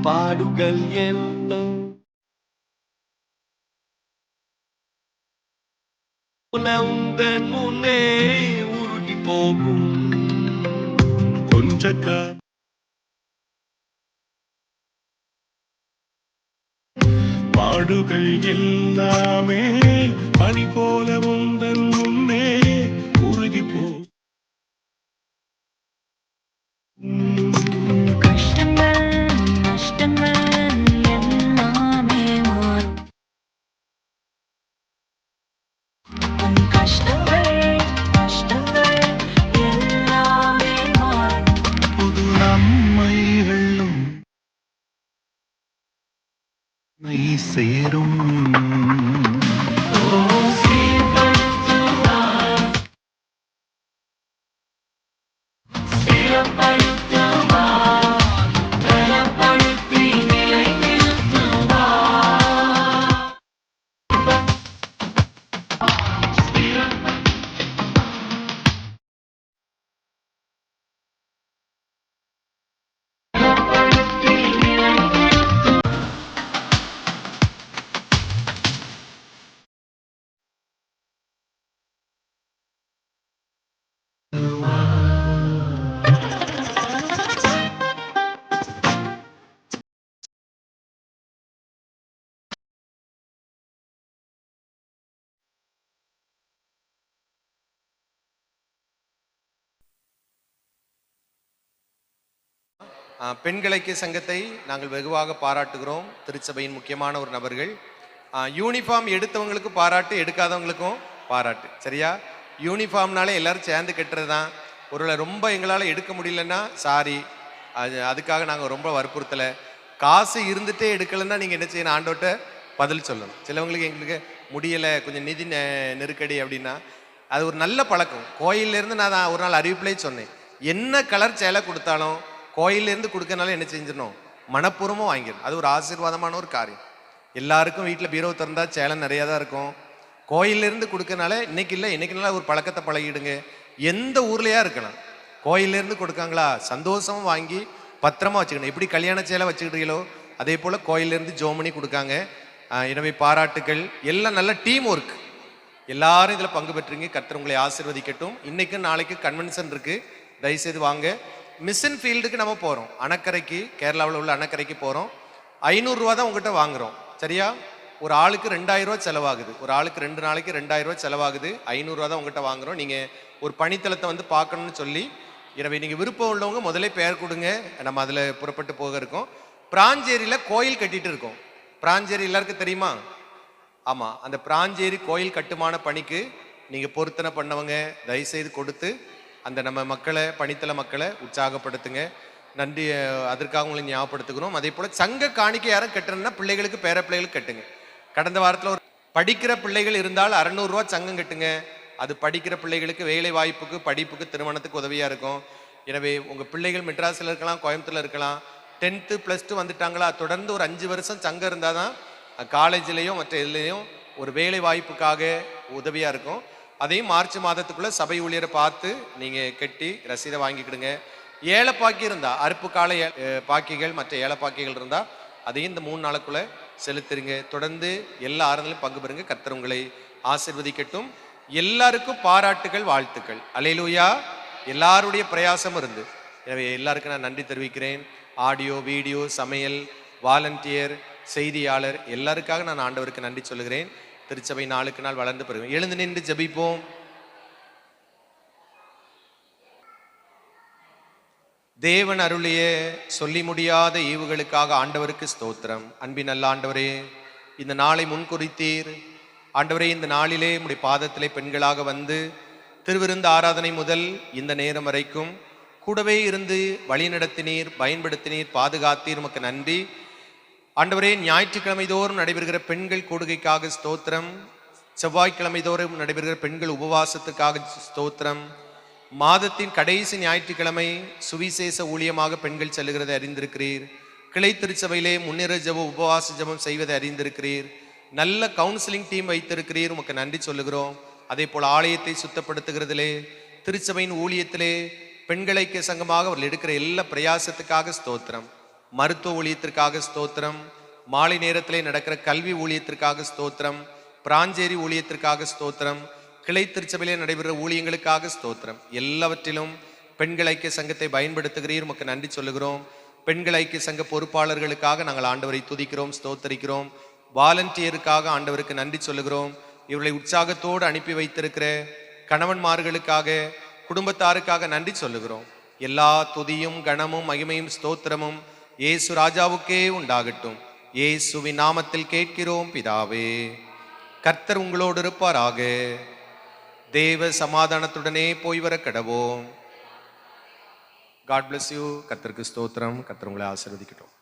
பாடுகள் எல்லாம் உந்தன் முன்னே உருகி போகும். கொஞ்ச பாடுகள் எல்லாமே பனி போல உந்தன் முன்னே உருகி போகும். கஷ்டங்கள் நஷ்டங்கள் எல்லாமே மாறும். உன் கஷ்டங்கள் நஷ்டங்கள் எல்லாமே மாறும். புது நன்மைகளும் சேரும். பெண்கள் ஐக்கிய சங்கத்தை நாங்கள் வெகுவாக பாராட்டுகிறோம். திருச்சபையின் முக்கியமான ஒரு நபர்கள். யூனிஃபார்ம் எடுத்தவங்களுக்கு பாராட்டு, எடுக்காதவங்களுக்கும் பாராட்டு. சரியா? யூனிஃபார்ம்னாலே எல்லாரும் சேர்ந்து கட்டுறது தான். ஒருவேளை ரொம்ப எங்களால் எடுக்க முடியலன்னா சாரி, அதுக்காக நாங்கள் ரொம்ப வற்புறுத்தலை. காசு இருந்துகிட்டே எடுக்கலைன்னா நீங்கள் என்ன செய்யணும்? ஆண்டோட்ட பதில் சொல்லணும். சிலவங்களுக்கு எங்களுக்கு முடியலை, கொஞ்சம் நிதி நெருக்கடி அப்படின்னா அது ஒரு நல்ல பழக்கம். கோயிலேருந்து நான் ஒரு நாள் அறிவிப்பிலே சொன்னேன், என்ன கலர் சேலை கொடுத்தாலும் கோயிலேருந்து கொடுக்கறனால என்ன செஞ்சிடணும்? மனப்பூர்வமாக வாங்கிடணும். அது ஒரு ஆசீர்வாதமான ஒரு காரியம். எல்லாருக்கும் வீட்டில் பீரோ திறந்தா சேலை நிறையா தான் இருக்கும். கோயிலேருந்து கொடுக்கறனால இன்னைக்கு இல்லை, இன்னைக்குனால ஒரு பழக்கத்தை பழகிடுங்க. எந்த ஊர்லையா இருக்கலாம், கோயிலேருந்து கொடுக்காங்களா சந்தோஷமாக வாங்கி பத்திரமா வச்சுக்கணும். எப்படி கல்யாண சேலை வச்சுக்கிட்டீங்களோ அதே போல் கோயிலேருந்து ஜோமனி கொடுக்காங்க. எனவே பாராட்டுக்கள். எல்லாம் நல்ல டீம் ஒர்க். எல்லாரும் இதில் பங்கு பெற்றுங்க. கர்த்தர் உங்களை ஆசீர்வதிக்கட்டும். இன்னைக்கு நாளைக்கு கன்வென்ஷன் இருக்கு, தயவுசெய்து வாங்க. மிஷன் ஃபீல்டுக்கு நம்ம போகிறோம், அணக்கரைக்கு, கேரளாவில் உள்ள அணக்கரைக்கு போகிறோம். 500 ரூபா தான் உங்கள்கிட்ட வாங்குகிறோம். சரியா? ஒரு ஆளுக்கு 2000 ரூபா செலவாகுது. ஒரு ஆளுக்கு 2 நாளைக்கு 2000 ரூபா செலவாகுது. 500 ரூபா தான் உங்கள்கிட்ட வாங்குகிறோம். நீங்கள் ஒரு பணித்தளத்தை வந்து பார்க்கணும்னு சொல்லி, எனவே நீங்கள் விருப்பம் உள்ளவங்க முதலே பெயர் கொடுங்க, நம்ம அதில் புறப்பட்டு போக இருக்கோம். பிராஞ்சேரியில் கோயில் கட்டிட்டு இருக்கோம். பிராஞ்சேரி எல்லாருக்கும் தெரியுமா? ஆமாம், அந்த பிராஞ்சேரி கோயில் கட்டுமான பணிக்கு நீங்கள் பொருத்தனை பண்ணவங்க தயவுசெய்து கொடுத்து அந்த நம்ம மக்களை, பணித்தள மக்களை உற்சாகப்படுத்துங்க. நன்றி, அதற்காக உங்களை ஞாபகப்படுத்துகிறோம். அதே போல் சங்க காணிக்கை யாரும் கட்டணும்னா பிள்ளைகளுக்கு, பேர பிள்ளைகளுக்கு கட்டுங்க. கடந்த வாரத்தில் ஒரு படிக்கிற பிள்ளைகள் இருந்தால் 600 ரூபா சங்கம் கட்டுங்க. அது படிக்கிற பிள்ளைகளுக்கு வேலை வாய்ப்புக்கு, படிப்புக்கு, திருமணத்துக்கு உதவியாக இருக்கும். எனவே உங்கள் பிள்ளைகள் மெட்ராஸில் இருக்கலாம், கோயம்புத்தூரில் இருக்கலாம். 10th +2 வந்துட்டாங்களா, தொடர்ந்து ஒரு 5 வருஷம் சங்கம் இருந்தால் தான் காலேஜ்லேயும் மற்ற இதுலேயும் ஒரு வேலை வாய்ப்புக்காக உதவியாக இருக்கும். அதையும் மார்ச் மாதத்துக்குள்ள சபை ஊழியரை பார்த்து நீங்க கட்டி ரசீதை வாங்கிக்கிடுங்க. ஏழை பாக்கி இருந்தா, அறுப்பு கால பாக்கிகள் மற்ற ஏழை பாக்கிகள் இருந்தா அதையும் இந்த 3 நாளுக்குள்ள செலுத்துருங்க. தொடர்ந்து எல்லா ஆறுதலும் பங்கு பெறுங்க. கர்த்தர் உங்களை ஆசீர்வதிக்கட்டும். எல்லாருக்கும் பாராட்டுகள், வாழ்த்துக்கள். அல்லேலூயா. எல்லாருடைய பிரயாசம் இருந்து, எனவே எல்லாருக்கும் நான் நன்றி தெரிவிக்கிறேன். ஆடியோ, வீடியோ, சமையல், வாலண்டியர், செய்தியாளர் எல்லாருக்காக நான் ஆண்டவருக்கு நன்றி சொல்லுகிறேன். திருச்சபை நாளுக்கு நாள் வளர்ந்து பெறுவேன். எழுந்து நின்று ஜெபிப்போம். தேவன் அருளிய சொல்லி முடியாத ஈவுகளுக்காக ஆண்டவருக்கு ஸ்தோத்திரம். அன்பின் நல்ல ஆண்டவரே, இந்த நாளை முன்குறித்தீர். ஆண்டவரே, இந்த நாளிலே உம்முடைய பாதத்திலே பெண்களாக வந்து திருவிருந்து ஆராதனை முதல் இந்த நேரம் வரைக்கும் கூடவே இருந்து வழி நடத்தினீர், பயன்படுத்தினீர், பாதுகாத்தீர். உமக்கு நன்றி ஆண்டவரே. ஞாயிற்றுக்கிழமை தோறும் நடைபெறுகிற பெண்கள் கூடுகைக்காக ஸ்தோத்திரம். செவ்வாய்க்கிழமை தோறும் நடைபெறுகிற பெண்கள் உபவாசத்துக்காக ஸ்தோத்திரம். மாதத்தின் கடைசி ஞாயிற்றுக்கிழமை சுவிசேஷ ஊழியமாக பெண்கள் செல்லுகிறதை அறிந்திருக்கிறீர். கிளை திருச்சபையிலே முன்னிற ஜெபம், உபவாச ஜெபம் செய்வதை அறிந்திருக்கிறீர். நல்ல கவுன்சிலிங் டீம் வைத்திருக்கிறீர். உமக்கு நன்றி சொல்லுகிறோம். அதே போல் ஆலயத்தை சுத்தப்படுத்துகிறதிலே, திருச்சபையின் ஊழியத்திலே பெண்கள் ஐக்கிய சங்கமாக அவர்கள் எடுக்கிற எல்லா பிரயாசத்துக்காக ஸ்தோத்திரம். மருத்துவ ஊழியத்திற்காக ஸ்தோத்திரம். மாலை நேரத்திலே நடக்கிற கல்வி ஊழியத்திற்காக ஸ்தோத்திரம். பிராஞ்சேரி ஊழியத்திற்காக ஸ்தோத்திரம். கிளை திருச்சபையிலே நடைபெறுகிற ஊழியங்களுக்காக ஸ்தோத்திரம். எல்லாவற்றிலும் பெண்கள் ஐக்கிய சங்கத்தை பயன்படுத்துகிறீர். உமக்கு நன்றி சொல்லுகிறோம். பெண்கள் ஐக்கிய சங்க பொறுப்பாளர்களுக்காக நாங்கள் ஆண்டவரை துதிக்கிறோம், ஸ்தோத்தரிக்கிறோம். வாலண்டியருக்காக ஆண்டவருக்கு நன்றி சொல்லுகிறோம். இவர்களை உற்சாகத்தோடு அனுப்பி வைத்திருக்கிற கணவன்மார்களுக்காக, குடும்பத்தாருக்காக நன்றி சொல்லுகிறோம். எல்லா துதியும் கணமும் மகிமையும் ஸ்தோத்திரமும் இயேசு ராஜாவுக்கே உண்டாகட்டும். இயேசுவின் நாமத்தில் கேட்கிறோம் பிதாவே. கர்த்தர் உங்களோடு இருப்பாராக. தேவ சமாதானத்துடனே போய் வர கடவோம். God bless you. கர்த்தருக்கு ஸ்தோத்திரம். கர்த்தர் உங்களை ஆசீர்வதிக்கட்டும்.